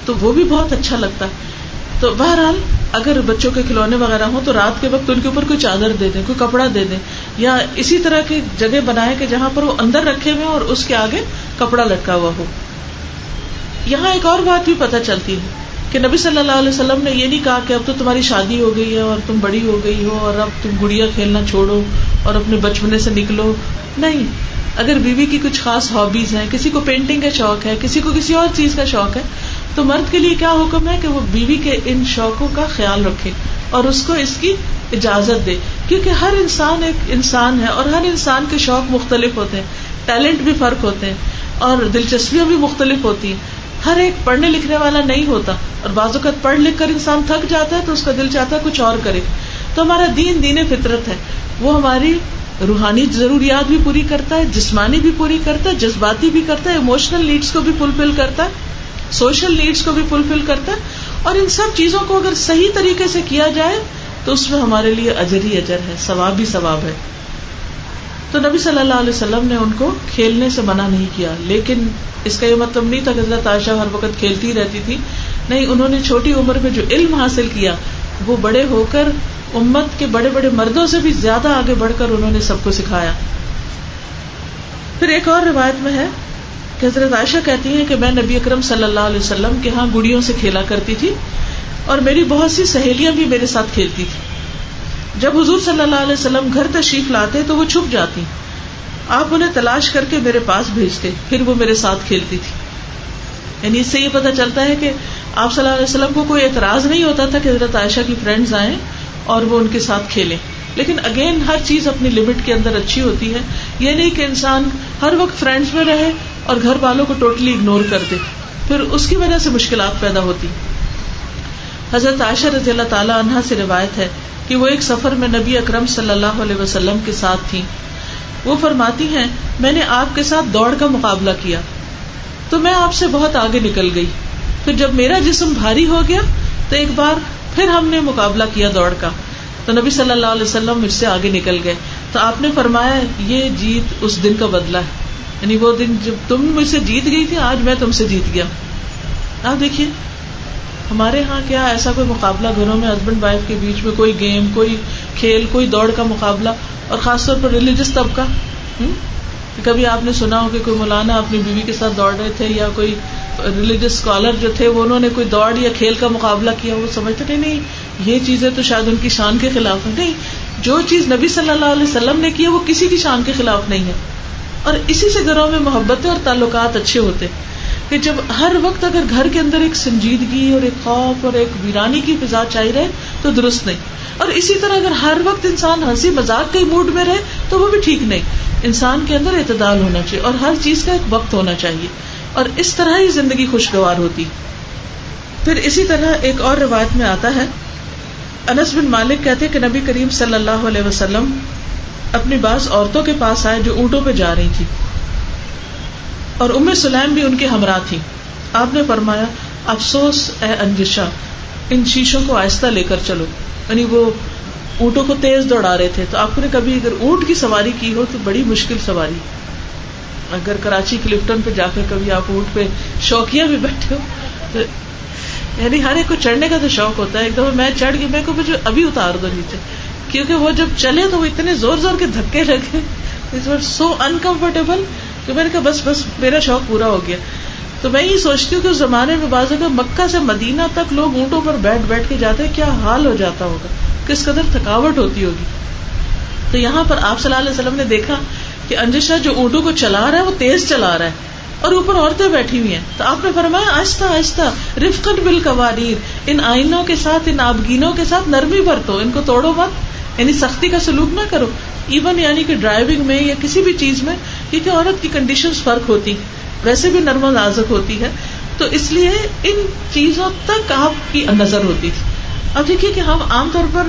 تو وہ بھی بہت اچھا لگتا ہے. تو بہرحال اگر بچوں کے کھلونے وغیرہ ہوں تو رات کے وقت ان کے اوپر کوئی چادر دے دیں، کوئی کپڑا دے دیں، یا اسی طرح کی جگہ بنائیں کہ جہاں پر وہ اندر رکھے ہوئے اور اس کے آگے کپڑا لٹکا ہوا ہو. یہاں ایک اور بات بھی پتہ چلتی ہے کہ نبی صلی اللہ علیہ وسلم نے یہ نہیں کہا کہ اب تو تمہاری شادی ہو گئی ہے اور تم بڑی ہو گئی ہو اور اب تم گڑیا کھیلنا چھوڑو اور اپنے بچپنے سے نکلو. نہیں، اگر بیوی کی کچھ خاص ہابیز ہیں، کسی کو پینٹنگ کا شوق ہے، کسی کو کسی اور چیز کا شوق ہے، تو مرد کے لیے کیا حکم ہے کہ وہ بیوی کے ان شوقوں کا خیال رکھے اور اس کو اس کی اجازت دے. کیونکہ ہر انسان ایک انسان ہے اور ہر انسان کے شوق مختلف ہوتے ہیں، ٹیلنٹ بھی فرق ہوتے ہیں اور دلچسپیاں بھی مختلف ہوتی ہیں. ہر ایک پڑھنے لکھنے والا نہیں ہوتا اور بعض اوقات پڑھ لکھ کر انسان تھک جاتا ہے تو اس کا دل چاہتا ہے کچھ اور کرے. تو ہمارا دین فطرت ہے، وہ ہماری روحانی ضروریات بھی پوری کرتا ہے، جسمانی بھی پوری کرتا ہے، جذباتی بھی کرتا ہے، ایموشنل نیڈس کو بھی فلفل کرتا ہے، سوشل نیڈس کو بھی فلفل کرتا ہے. اور ان سب چیزوں کو اگر صحیح طریقے سے کیا جائے تو اس میں ہمارے لیے اجر ہی اجر ہے، ثواب ہی ثواب ہے. تو نبی صلی اللہ علیہ وسلم نے ان کو کھیلنے سے منع نہیں کیا، لیکن اس کا یہ مطلب نہیں تھا کہ حضرت عائشہ ہر وقت کھیلتی رہتی تھی. نہیں، انہوں نے چھوٹی عمر میں جو علم حاصل کیا وہ بڑے ہو کر امت کے بڑے بڑے مردوں سے بھی زیادہ آگے بڑھ کر انہوں نے سب کو سکھایا. پھر ایک اور روایت میں ہے کہ حضرت عائشہ کہتی ہیں کہ میں نبی اکرم صلی اللہ علیہ وسلم کے ہاں گڑیوں سے کھیلا کرتی تھی اور میری بہت سی سہیلیاں بھی میرے ساتھ کھیلتی تھی. جب حضور صلی اللہ علیہ وسلم گھر تشریف لاتے تو وہ چھپ جاتی, آپ انہیں تلاش کر کے میرے پاس بھیجتے, پھر وہ میرے ساتھ کھیلتی تھی. یعنی اس سے یہ پتہ چلتا ہے کہ آپ صلی اللہ علیہ وسلم کو کوئی اعتراض نہیں ہوتا تھا کہ حضرت عائشہ کی فرینڈز آئیں اور وہ ان کے ساتھ کھیلیں. لیکن اگین ہر چیز اپنی لمٹ کے اندر اچھی ہوتی ہے. یہ نہیں کہ انسان ہر وقت فرینڈز میں رہے اور گھر والوں کو ٹوٹلی اگنور کر دے, پھر اس کی وجہ سے مشکلات پیدا ہوتی. حضرت عائشہ رضی اللہ تعالی عنہا سے روایت ہے کہ وہ ایک سفر میں نبی اکرم صلی اللہ علیہ وسلم کے ساتھ تھیں. وہ فرماتی ہیں میں نے آپ کے ساتھ دوڑ کا مقابلہ کیا تو میں آپ سے بہت آگے نکل گئی. پھر جب میرا جسم بھاری ہو گیا تو ایک بار پھر ہم نے مقابلہ کیا دوڑ کا, تو نبی صلی اللہ علیہ وسلم مجھ سے آگے نکل گئے. تو آپ نے فرمایا یہ جیت اس دن کا بدلہ ہے, یعنی وہ دن جب تم مجھ سے جیت گئی تھی آج میں تم سے جیت گیا. آپ دیکھیے ہمارے ہاں کیا ایسا کوئی مقابلہ گھروں میں ہسبینڈ وائف کے بیچ میں کوئی گیم, کوئی کھیل, کوئی دوڑ کا مقابلہ, اور خاص طور پر ریلیجس طبقہ. کبھی آپ نے سنا ہو کہ کوئی مولانا اپنی بیوی کے ساتھ دوڑ رہے تھے, یا کوئی ریلیجس اسکالر جو تھے وہ انہوں نے کوئی دوڑ یا کھیل کا مقابلہ کیا, وہ سمجھتے نہیں یہ چیزیں تو شاید ان کی شان کے خلاف ہے. نہیں, جو چیز نبی صلی اللہ علیہ وسلم نے کی وہ کسی کی شان کے خلاف نہیں ہے. اور اسی سے گھروں میں محبتیں اور تعلقات اچھے ہوتے کہ جب ہر وقت اگر گھر کے اندر ایک سنجیدگی اور ایک خوف اور ایک ویرانی کی فضا چاہیے رہے تو درست نہیں. اور اسی طرح اگر ہر وقت انسان ہنسی مذاق کے موڈ میں رہے تو وہ بھی ٹھیک نہیں. انسان کے اندر اعتدال ہونا چاہیے اور ہر چیز کا ایک وقت ہونا چاہیے, اور اس طرح ہی زندگی خوشگوار ہوتی. پھر اسی طرح ایک اور روایت میں آتا ہے, انس بن مالک کہتے کہ نبی کریم صلی اللہ علیہ وسلم اپنی بعض عورتوں کے پاس آئے جو اونٹوں پہ جا رہی تھی, اور ام سلیم بھی ان کے ہمراہ تھی. آپ نے فرمایا افسوس اے انجشا, ان شیشوں کو آہستہ لے کر چلو. یعنی وہ اونٹوں کو تیز دوڑا رہے تھے. تو آپ نے کبھی اگر اونٹ کی سواری کی ہو تو بڑی مشکل سواری. اگر کراچی کلفٹن پہ جا کر کبھی آپ اونٹ پہ شوقیہ بھی بیٹھے ہو تو یعنی ہر ایک کو چڑھنے کا تو شوق ہوتا ہے. ایک دفعہ میں چڑھ گئی, میں کو مجھے ابھی اتار دو نیچے, کیونکہ وہ جب چلے تو وہ اتنے زور زور کے دھکے لگے, اٹ واز سو انکمفرٹیبل کہ میں نے کہا بس میرا شوق پورا ہو گیا. تو میں یہ سوچتی ہوں کہ اس زمانے میں بعض اگر مکہ سے مدینہ تک لوگ اونٹوں پر بیٹھ کے جاتے, کیا حال ہو جاتا ہوگا, کس قدر تھکاوٹ ہوتی ہوگی. تو یہاں پر آپ صلی اللہ علیہ وسلم نے دیکھا کہ انجشا جو اونٹوں کو چلا رہا ہے وہ تیز چلا رہا ہے اور اوپر عورتیں بیٹھی ہوئی ہیں. تو آپ نے فرمایا آہستہ آہستہ رفقاً بالقواریر, ان آئینوں کے ساتھ, ان آبگینوں کے ساتھ نرمی برتو, ان کو توڑو مت, یعنی سختی کا سلوک نہ کرو. ایون یعنی کہ ڈرائیونگ میں یا کسی بھی چیز میں, کیونکہ عورت کی کنڈیشنز فرق ہوتی, ویسے بھی نرم و نازک ہوتی ہے, تو اس لیے ان چیزوں تک آپ کی نظر ہوتی تھی. اب دیکھیے کہ ہم عام طور پر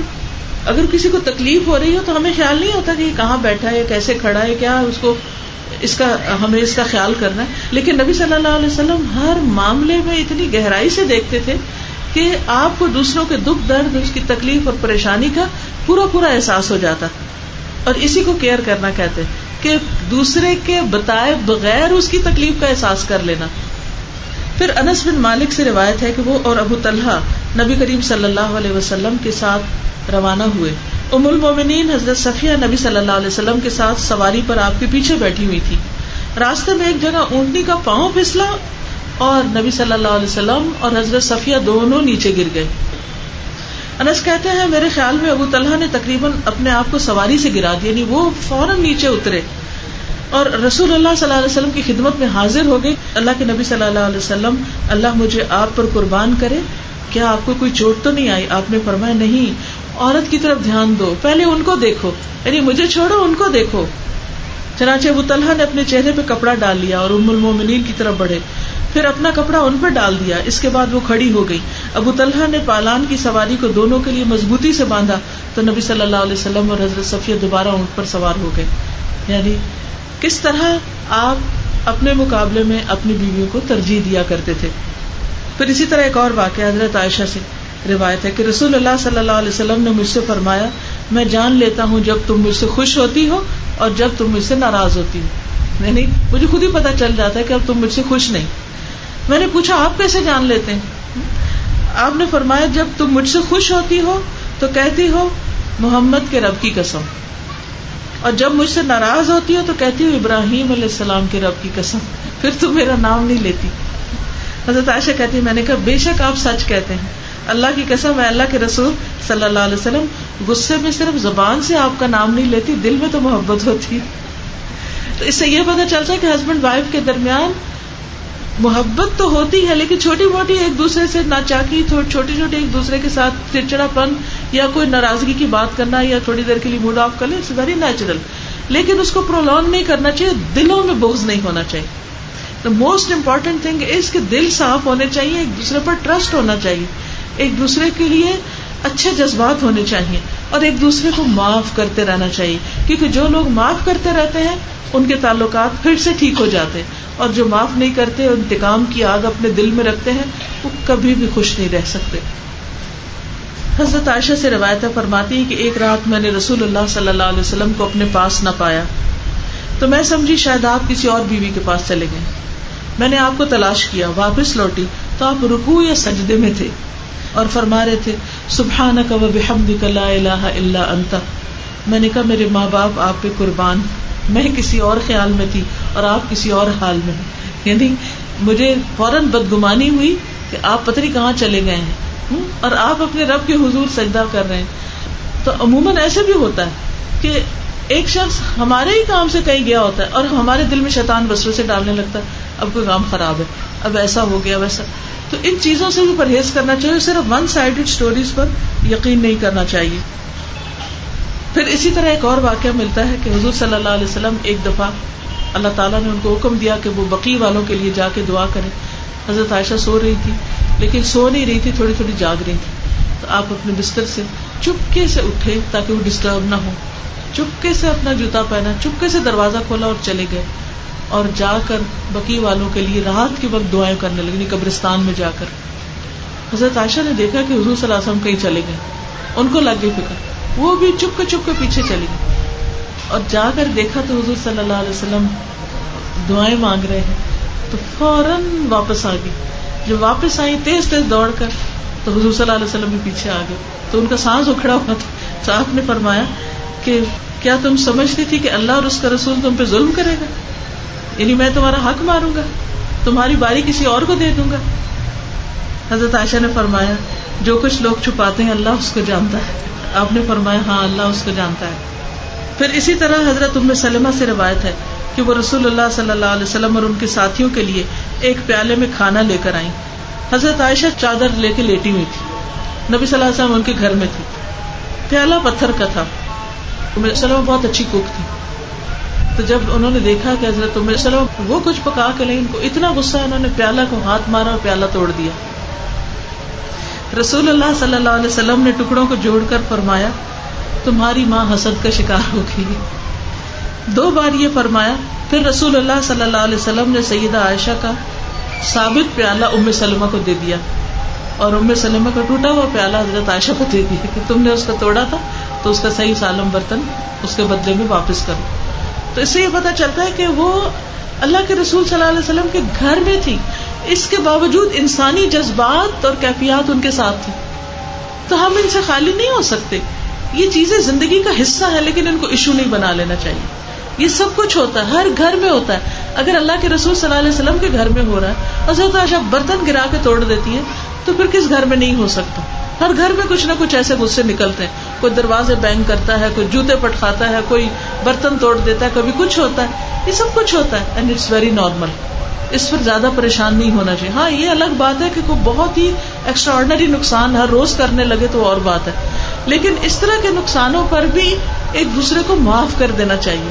اگر کسی کو تکلیف ہو رہی ہو تو ہمیں خیال نہیں ہوتا کہ یہ کہاں بیٹھا ہے, کیسے کھڑا ہے, کیا اس کو ہمیں اس کا خیال کرنا ہے. لیکن نبی صلی اللہ علیہ وسلم ہر معاملے میں اتنی گہرائی سے دیکھتے تھے کہ آپ کو دوسروں کے دکھ درد, اس کی تکلیف اور پریشانی کا پورا احساس ہو جاتا. اور اسی کو کیئر کرنا کہتے ہیں کہ دوسرے کے بتائے بغیر اس کی تکلیف کا احساس کر لینا. پھر انس بن مالک سے روایت ہے کہ وہ اور ابو طلحہ نبی کریم صلی اللہ علیہ وسلم کے ساتھ روانہ ہوئے. ام المومنین حضرت صفیہ نبی صلی اللہ علیہ وسلم کے ساتھ سواری پر آپ کے پیچھے بیٹھی ہوئی تھی. راستے میں ایک جگہ اونٹنی کا پاؤں پھسلا اور نبی صلی اللہ علیہ وسلم اور حضرت صفیہ دونوں نیچے گر گئے. انس کہتے ہیں میرے خیال میں ابو طلحہ نے تقریباً اپنے آپ کو سواری سے گرا دیا, یعنی وہ فوراً نیچے اترے اور رسول اللہ صلی اللہ علیہ وسلم کی خدمت میں حاضر ہو گئے. اللہ کے نبی صلی اللہ علیہ وسلم, اللہ مجھے آپ پر قربان کرے, کیا آپ کو کوئی چوٹ تو نہیں آئی؟ آپ نے فرمایا نہیں. عورت کی طرف دھیان دو, پہلے ان کو دیکھو, یعنی مجھے چھوڑو ان کو دیکھو. چنانچہ ابو طلحہ نے اپنے چہرے پہ کپڑا ڈال لیا اور ام المومنین کی طرف بڑھے, پھر اپنا کپڑا ان پر ڈال دیا. اس کے بعد وہ کھڑی ہو گئی. ابو طلحہ نے پالان کی سواری کو دونوں کے لیے مضبوطی سے باندھا تو نبی صلی اللہ علیہ وسلم اور حضرت صفیہ دوبارہ اونٹ پر سوار ہو گئے. یعنی کس طرح آپ اپنے مقابلے میں اپنی بیویوں کو ترجیح دیا کرتے تھے. پھر اسی طرح ایک اور واقعہ حضرت عائشہ سے روایت ہے کہ رسول اللہ صلی اللہ علیہ وسلم نے مجھ سے فرمایا میں جان لیتا ہوں جب تم مجھ سے خوش ہوتی ہو اور جب تم مجھ سے ناراض ہوتی ہو. یعنی مجھے خود ہی پتا چل جاتا ہے کہ اب تم مجھ سے خوش نہیں. میں نے پوچھا آپ کیسے جان لیتے ہیں؟ آپ نے فرمایا جب تم مجھ سے خوش ہوتی ہو تو کہتی ہو محمد کے رب کی قسم, اور جب مجھ سے ناراض ہوتی ہو تو کہتی ہوں ابراہیم علیہ السلام کے رب کی قسم، پھر تو میرا نام نہیں لیتی. حضرت عائشہ کہتی ہے میں نے کہا بے شک آپ سچ کہتے ہیں، اللہ کی قسم ہے اللہ کے رسول صلی اللہ علیہ وسلم غصے میں صرف زبان سے آپ کا نام نہیں لیتی، دل میں تو محبت ہوتی. تو اس سے یہ پتہ چلتا ہے کہ ہسبینڈ وائف کے درمیان محبت تو ہوتی ہے، لیکن چھوٹی موٹی ایک دوسرے سے ناچاکی، چھوٹی چھوٹی ایک دوسرے کے ساتھ چڑچڑا پن یا کوئی ناراضگی کی بات کرنا یا تھوڑی دیر کے لیے موڈ آف کر لیں، اٹس ویری نیچرل، لیکن اس کو پرولونگ نہیں کرنا چاہیے، دلوں میں بغض نہیں ہونا چاہیے. The most important thing is کہ دل صاف ہونے چاہیے، ایک دوسرے پر ٹرسٹ ہونا چاہیے، ایک دوسرے کے لیے اچھے جذبات ہونے چاہیے اور ایک دوسرے کو معاف کرتے رہنا چاہیے، کیونکہ جو لوگ معاف کرتے رہتے ہیں ان کے تعلقات پھر سے ٹھیک ہو جاتے ہیں، اور جو معاف نہیں کرتے اور انتقام کی آگ اپنے دل میں رکھتے ہیں وہ کبھی بھی خوش نہیں رہ سکتے. حضرت عائشہ سے روایت فرماتی ہے کہ ایک رات میں نے رسول اللہ صلی اللہ علیہ وسلم کو اپنے پاس نہ پایا تو میں سمجھی شاید آپ کسی اور بیوی کے پاس چلے گئے. میں نے آپ کو تلاش کیا، واپس لوٹی تو آپ رکوع یا سجدے میں تھے اور فرما رہے تھے سبحانک و بحمدک لا الہ الا انت. میں نے کہا میرے ماں باپ آپ پہ قربان، میں کسی اور خیال میں تھی اور آپ کسی اور حال میں، یعنی مجھے فوراً بدگمانی ہوئی کہ آپ پتہ نہیں کہاں چلے گئے ہیں اور آپ اپنے رب کے حضور سجدہ کر رہے ہیں. تو عموماً ایسے بھی ہوتا ہے کہ ایک شخص ہمارے ہی کام سے کہیں گیا ہوتا ہے اور ہمارے دل میں شیطان وسوسے ڈالنے لگتا ہے اب کوئی کام خراب ہے، اب ایسا ہو گیا ویسا. تو ان چیزوں سے بھی پرہیز کرنا چاہیے، صرف ون سائیڈڈ سٹوریز پر یقین نہیں کرنا چاہیے. پھر اسی طرح ایک اور واقعہ ملتا ہے کہ حضور صلی اللہ علیہ وسلم ایک دفعہ اللہ تعالیٰ نے ان کو حکم دیا کہ وہ بقیع والوں کے لیے جا کے دعا کریں. حضرت عائشہ سو رہی تھی لیکن سو نہیں رہی تھی، تھوڑی تھوڑی جاگ رہی تھی. تو آپ اپنے بستر سے چپکے سے اٹھے تاکہ وہ ڈسٹرب نہ ہو، چپکے سے اپنا جوتا پہنا، چپکے سے دروازہ کھولا اور چلے گئے اور جا کر بقیع والوں کے لیے رات کے وقت دعائیں کرنے لگی قبرستان میں جا کر. حضرت عائشہ نے دیکھا کہ حضور صلی اللہ علیہ وسلم کہیں چلے گئے، ان کو لگ گئی فکر، وہ بھی چپ کے پیچھے چلی گئی اور جا کر دیکھا تو حضور صلی اللہ علیہ وسلم دعائیں مانگ رہے ہیں. تو فوراً واپس آ گئی. جب واپس آئی تیز دوڑ کر تو حضور صلی اللہ علیہ وسلم بھی پیچھے آ گئے. تو ان کا سانس اکھڑا ہوا تھا. تو آپ نے فرمایا کہ کیا تم سمجھتی تھی کہ اللہ اور اس کا رسول تم پہ ظلم کرے گا؟ یعنی میں تمہارا حق ماروں گا، تمہاری باری کسی اور کو دے دوں گا؟ حضرت عائشہ نے فرمایا جو کچھ لوگ چھپاتے ہیں اللہ اس کو جانتا ہے. آپ نے فرمایا ہاں اللہ اس کو جانتا ہے. پھر اسی طرح حضرت ام سلمہ سے روایت ہے کہ وہ رسول اللہ صلی اللہ علیہ وسلم اور ان کے ساتھیوں کے لیے ایک پیالے میں کھانا لے کر آئیں. حضرت عائشہ چادر لے کے لیٹی ہوئی تھی، نبی صلی اللہ علیہ وسلم ان کے گھر میں تھی. پیالہ پتھر کا تھا. ام سلمہ بہت اچھی کوک تھی. تو جب انہوں نے دیکھا کہ حضرت ام سلمہ وہ کچھ پکا کے لیں، ان کو اتنا غصہ، انہوں نے پیالہ کو ہاتھ مارا اور پیالہ توڑ دیا. رسول اللہ صلی اللہ علیہ وسلم نے ٹکڑوں کو جوڑ کر فرمایا تمہاری ماں حسد کا شکار ہو گئی. 2 بار یہ فرمایا. پھر رسول اللہ صلی اللہ علیہ وسلم نے سیدہ عائشہ کا ثابت پیالہ ام سلمہ کو دے دیا اور ام سلمہ کا ٹوٹا ہوا پیالہ حضرت عائشہ کو دے دیا کہ تم نے اس کا توڑا تھا تو اس کا صحیح سالم برتن اس کے بدلے میں واپس کرو. تو اس سے یہ پتہ چلتا ہے کہ وہ اللہ کے رسول صلی اللہ علیہ وسلم کے گھر میں تھی، اس کے باوجود انسانی جذبات اور کیفیات ان کے ساتھ تھی. تو ہم ان سے خالی نہیں ہو سکتے. یہ چیزیں زندگی کا حصہ ہے لیکن ان کو ایشو نہیں بنا لینا چاہیے. یہ سب کچھ ہوتا ہے، ہر گھر میں ہوتا ہے. اگر اللہ کے رسول صلی اللہ علیہ وسلم کے گھر میں ہو رہا ہے اور حضرت عائشہ برتن گرا کے توڑ دیتی ہے تو پھر کس گھر میں نہیں ہو سکتا؟ ہر گھر میں کچھ نہ کچھ ایسے غصے نکلتے ہیں. کوئی دروازے بینگ کرتا ہے، کوئی جوتے پٹکاتا ہے، کوئی برتن توڑ دیتا ہے، کبھی کچھ ہوتا ہے. یہ سب کچھ ہوتا ہے اینڈ اٹس ویری نارمل. اس پر زیادہ پریشان نہیں ہونا چاہیے. ہاں یہ الگ بات ہے کہ کوئی بہت ہی ایکسٹرا آرڈنری نقصان ہر روز کرنے لگے تو اور بات ہے، لیکن اس طرح کے نقصانوں پر بھی ایک دوسرے کو معاف کر دینا چاہیے،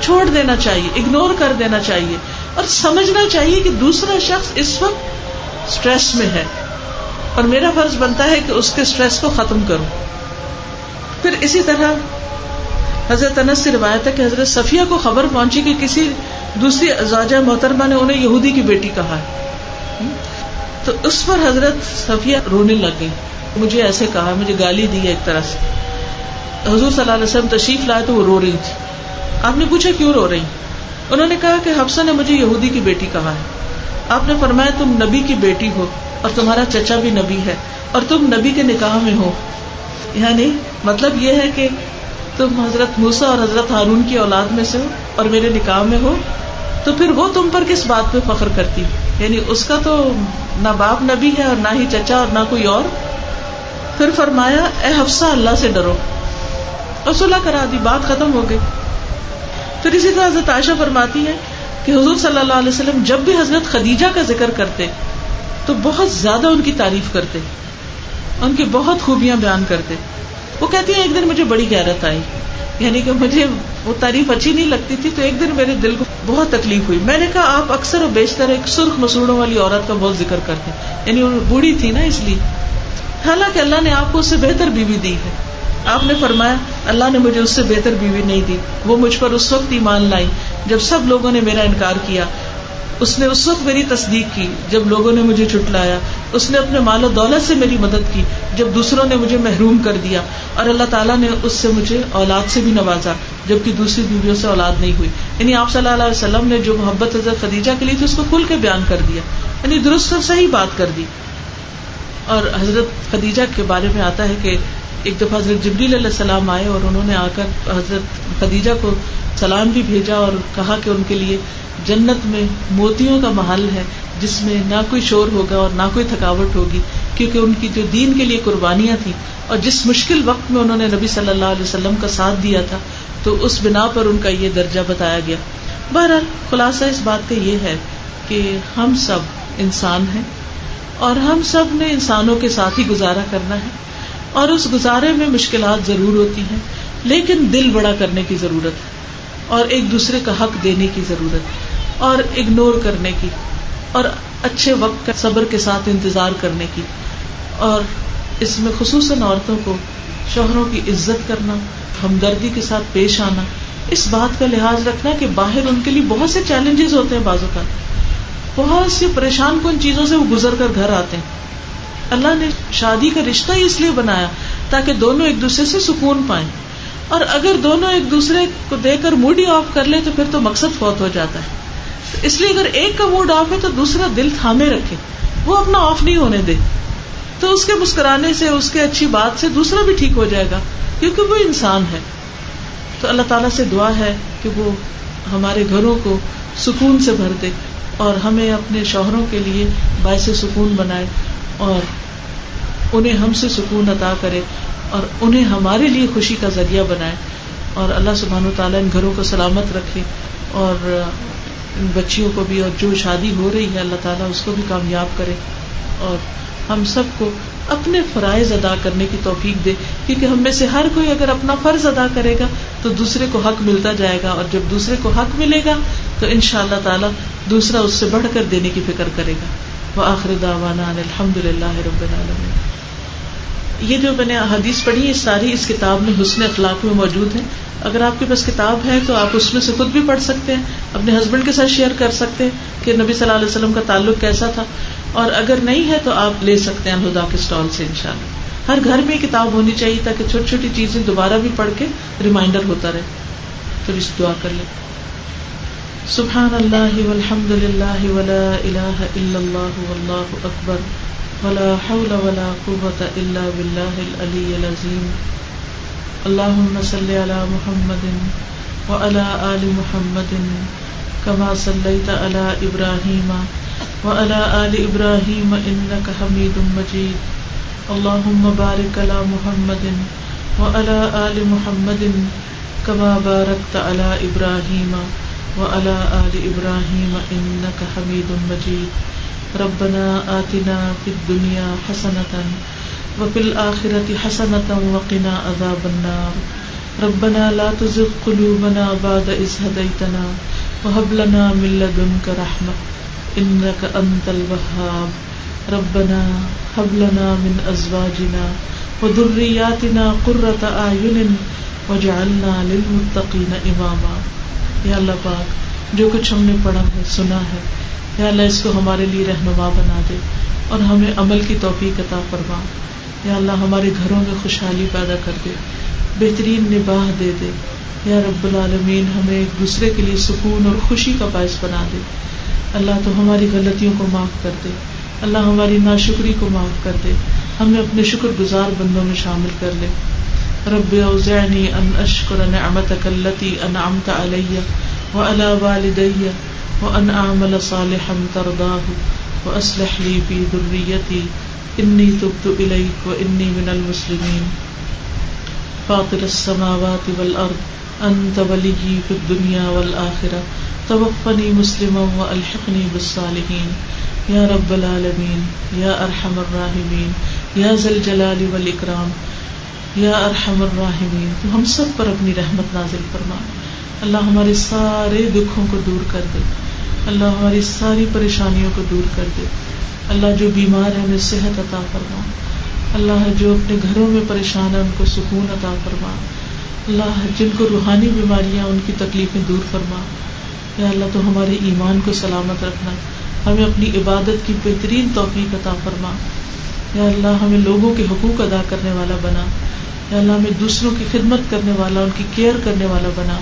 چھوڑ دینا چاہیے، اگنور کر دینا چاہیے اور سمجھنا چاہیے کہ دوسرا شخص اس وقت اسٹریس میں ہے اور میرا فرض بنتا ہے کہ اس کے اسٹریس کو ختم کروں. پھر اسی طرح حضرت انس سے روایت ہے کہ حضرت صفیہ کو خبر پہنچی کہ کسی دوسری زوجہ محترمہ نے انہیں یہودی کی بیٹی کہا ہے. تو اس پر حضرت صفیہ رونے لگ گئی، مجھے ایسے کہا، مجھے گالی دی ایک طرح سے. حضور صلی اللہ علیہ وسلم تشریف لائے تو وہ رو رہی تھی. آپ نے پوچھا کیوں رو رہی؟ انہوں نے کہا کہ حفصہ نے مجھے یہودی کی بیٹی کہا ہے. آپ نے فرمایا تم نبی کی بیٹی ہو اور تمہارا چچا بھی نبی ہے اور تم نبی کے نکاح میں ہو. یعنی مطلب یہ ہے کہ تم حضرت موسیٰ اور حضرت ہارون کی اولاد میں سے ہو اور میرے نکاح میں ہو تو پھر وہ تم پر کس بات پہ فخر کرتی؟ یعنی اس کا تو نہ باپ نبی ہے اور نہ ہی چچا اور نہ کوئی اور. پھر فرمایا اے حفصہ اللہ سے ڈرو، اور صلح کرا دی، بات ختم ہو گئی. پھر اسی طرح حضرت عائشہ فرماتی ہے کہ حضور صلی اللہ علیہ وسلم جب بھی حضرت خدیجہ کا ذکر کرتے تو بہت زیادہ ان کی تعریف کرتے، ان کی بہت خوبیاں بیان کرتے. وہ کہتی ہیں ایک دن مجھے بڑی غیرت آئی، یعنی کہ مجھے وہ تعریف اچھی نہیں لگتی تھی، تو ایک دن میرے دل کو بہت تکلیف ہوئی. میں نے کہا آپ اکثر و بیشتر ایک سرخ مسوڑوں والی عورت کا بہت ذکر کرتے، یعنی وہ بوڑھی تھی نا اس لیے، حالانکہ اللہ نے آپ کو اس سے بہتر بیوی دی ہے. آپ نے فرمایا اللہ نے مجھے اس سے بہتر بیوی نہیں دی، وہ مجھ پر اس وقت ایمان لائی جب سب لوگوں نے میرا انکار کیا، اس نے اس وقت میری تصدیق کی جب لوگوں نے مجھے جھٹلایا، اس نے اپنے مال و دولت سے میری مدد کی جب دوسروں نے مجھے محروم کر دیا، اور اللہ تعالیٰ نے اس سے مجھے اولاد سے بھی نوازا جبکہ دوسری بیویوں سے اولاد نہیں ہوئی. یعنی آپ صلی اللہ علیہ وسلم نے جو محبت حضرت خدیجہ کے لیے تھی اس کو کھل کے بیان کر دیا، یعنی درست اور صحیح بات کر دی. اور حضرت خدیجہ کے بارے میں آتا ہے کہ ایک دفعہ حضرت جبریل علیہ السلام آئے اور انہوں نے آ کر حضرت خدیجہ کو سلام بھی بھیجا اور کہا کہ ان کے لیے جنت میں موتیوں کا محل ہے جس میں نہ کوئی شور ہوگا اور نہ کوئی تھکاوٹ ہوگی، کیونکہ ان کی جو دین کے لیے قربانیاں تھیں اور جس مشکل وقت میں انہوں نے نبی صلی اللہ علیہ وسلم کا ساتھ دیا تھا، تو اس بنا پر ان کا یہ درجہ بتایا گیا. بہرحال خلاصہ اس بات کا یہ ہے کہ ہم سب انسان ہیں اور ہم سب نے انسانوں کے ساتھ ہی گزارا کرنا ہے، اور اس گزارے میں مشکلات ضرور ہوتی ہیں، لیکن دل بڑا کرنے کی ضرورت ہے اور ایک دوسرے کا حق دینے کی ضرورت ہے اور اگنور کرنے کی اور اچھے وقت کا صبر کے ساتھ انتظار کرنے کی. اور اس میں خصوصاً عورتوں کو شوہروں کی عزت کرنا، ہمدردی کے ساتھ پیش آنا، اس بات کا لحاظ رکھنا کہ باہر ان کے لیے بہت سے چیلنجز ہوتے ہیں، بعض اوقات بہت سی پریشان کن چیزوں سے وہ گزر کر گھر آتے ہیں. اللہ نے شادی کا رشتہ ہی اس لیے بنایا تاکہ دونوں ایک دوسرے سے سکون پائیں، اور اگر دونوں ایک دوسرے کو دے کر موڈ ہی آف کر لے تو پھر تو مقصد فوت ہو جاتا ہے. اس لیے اگر ایک کا موڈ آف ہے تو دوسرا دل تھامے رکھے، وہ اپنا آف نہیں ہونے دے، تو اس کے مسکرانے سے، اس کے اچھی بات سے دوسرا بھی ٹھیک ہو جائے گا، کیونکہ وہ انسان ہے. تو اللہ تعالیٰ سے دعا ہے کہ وہ ہمارے گھروں کو سکون سے بھر دے اور ہمیں اپنے شوہروں کے لیے باعث سکون بنائے اور انہیں ہم سے سکون عطا کرے اور انہیں ہمارے لیے خوشی کا ذریعہ بنائے. اور اللہ سبحانہ و تعالیٰ ان گھروں کو سلامت رکھے اور ان بچیوں کو بھی، اور جو شادی ہو رہی ہے اللہ تعالیٰ اس کو بھی کامیاب کرے، اور ہم سب کو اپنے فرائض ادا کرنے کی توفیق دے، کیونکہ ہم میں سے ہر کوئی اگر اپنا فرض ادا کرے گا تو دوسرے کو حق ملتا جائے گا، اور جب دوسرے کو حق ملے گا تو انشاءاللہ تعالیٰ دوسرا اس سے بڑھ کر دینے کی فکر کرے گا. وآخر دعوانا ان الحمد للہ رب العالمین. یہ جو میں نے حدیث پڑھی ہے ساری اس کتاب میں حسن اخلاق میں موجود ہے. اگر آپ کے پاس کتاب ہے تو آپ اس میں سے خود بھی پڑھ سکتے ہیں، اپنے ہسبینڈ کے ساتھ شیئر کر سکتے ہیں کہ نبی صلی اللہ علیہ وسلم کا تعلق کیسا تھا، اور اگر نہیں ہے تو آپ لے سکتے ہیں الہدا کے اسٹال سے. انشاءاللہ ہر گھر میں کتاب ہونی چاہیے تاکہ چھوٹی چھوٹی چیزیں دوبارہ بھی پڑھ کے ریمائنڈر ہوتا رہے. تو اس دعا کر لیں. سبحان اللہ والحمد للہ ولا الہ الا اللہ واللہ اکبر ولا حول ولا قوة الا باللہ العلی العظیم. اللہم صل علی محمد وعلی آل محمد کما صلیت علی ابراہیم وعلی آل ابراہیم انک حمید مجید. اللہم بارک علی محمد وعلی آل محمد کما بارکت علی ابراہیم وعلی آل ابراہیم انک حمید مجید. ربنا آتنا فی الدنیا حسنۃ وفی الآخرۃ حسنۃ وقنا عذاب النار. ربنا لا تزغ قلوبنا بعد إذ هديتنا وهب لنا من لدنك رحمة إنك أنت الوهاب. ربنا هب لنا من أزواجنا وذرياتنا قرة أعين واجعلنا للمتقين إماما. یا اللہ پاک جو کچھ ہم نے پڑھا ہے سنا ہے، یا اللہ اس کو ہمارے لیے رہنما بنا دے اور ہمیں عمل کی توفیق عطا فرما. یا اللہ ہمارے گھروں میں خوشحالی پیدا کر دے، بہترین نباہ دے دے. یا رب العالمین ہمیں ایک دوسرے کے لیے سکون اور خوشی کا باعث بنا دے. اللہ تو ہماری غلطیوں کو معاف کر دے، اللہ ہماری ناشکری کو معاف کر دے، ہمیں اپنے شکر گزار بندوں میں شامل کر لے. رب اوزعنی ان اشکر نعمتک التی انعمت علی وعلی والدی وان اعمل صالحا ترضاہ واصلح لی فی ذریتی انی تبت الیک وانی من المسلمین فاطر السماوات والارض انت ولی فی الدنیا والآخرہ توفنی مسلما والحقنی بالصالحین یا رب العالمین یا ارحم الراحمین یا ذی الجلال والاکرام یا ارحم الراحمین. تو ہم سب پر اپنی رحمت نازل فرما. اللہ ہمارے سارے دکھوں کو دور کر دے. اللہ ہماری ساری پریشانیوں کو دور کر دے. اللہ جو بیمار ہے انہیں صحت عطا فرما. اللہ جو اپنے گھروں میں پریشان ہے ان کو سکون عطا فرما. اللہ جن کو روحانی بیماریاں ان کی تکلیفیں دور فرما. یا اللہ تو ہمارے ایمان کو سلامت رکھنا. ہمیں اپنی عبادت کی بہترین توفیق عطا فرما. یا اللہ ہمیں لوگوں کے حقوق ادا کرنے والا بنا. یا اللہ ہمیں دوسروں کی خدمت کرنے والا، ان کی کیئر کرنے والا بنا.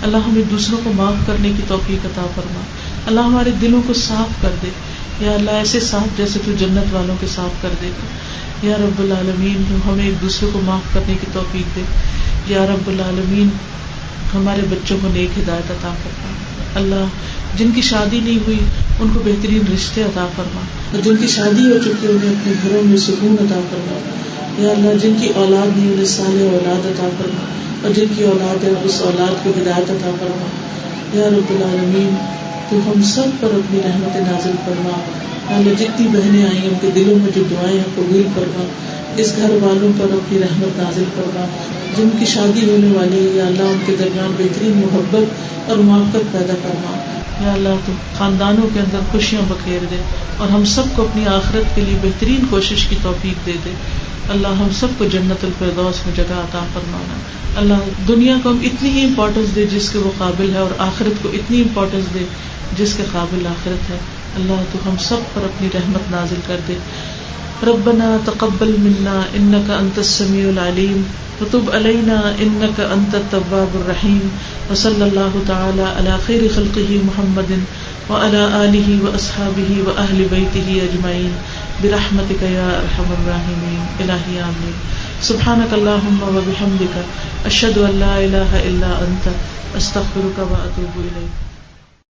اللہ ہمیں دوسروں کو معاف کرنے کی توفیق عطا فرما. اللہ ہمارے دلوں کو صاف کر دے. یا اللہ ایسے صاف جیسے تو جنت والوں کے صاف کر دے گا. یا رب العالمین ہمیں ایک دوسرے کو معاف کرنے کی توفیق دے. یا رب العالمین ہمارے بچوں کو نیک ہدایت عطا فرما. اللہ جن کی شادی نہیں ہوئی ان کو بہترین رشتے عطا فرما، اور جن کی شادی ہو چکی انہیں اپنے گھروں میں سکون عطا فرما. یا اللہ جن کی اولاد نہیں انہیں صالح اولاد عطا فرما، اور جن کی اولاد ہے اس اولاد کو ہدایت عطا فرما. یا رب العالمین تو ہم سب پر اپنی رحمت نازل فرما. اللہ جتنی بہنیں آئی ان کے دلوں میں جو دعائیں ہیں قبول فرما. اس گھر والوں پر اپنی رحمت نازل فرما. جن کی شادی ہونے والی ہے یا اللہ ان کے درمیان بہترین محبت اور موافقت پیدا فرما. یا اللہ تو خاندانوں کے اندر خوشیاں بکھیر دے، اور ہم سب کو اپنی آخرت کے لیے بہترین کوشش کی توفیق دے دے. اللہ ہم سب کو جنت الفردوس میں جگہ عطا فرمانا. اللہ دنیا کو ہم اتنی ہی امپورٹنس دے جس کے وہ قابل ہے، اور آخرت کو اتنی امپورٹنس دے جس کے قابل آخرت ہے. اللہ تو ہم سب پر اپنی رحمت نازل کر دے. ربنا تقبل منا انك انت السميع العليم وتب علينا انك انت التواب الرحيم وصلى الله تعالى على خير خلقه محمد وعلى آله واصحابه واهل بيته اجمعين برحمتك يا ارحم الراحمين الہی آمین. سبحانك اللهم وبحمدك اشهد ان لا اله الا انت استغفرك واتوب اليك.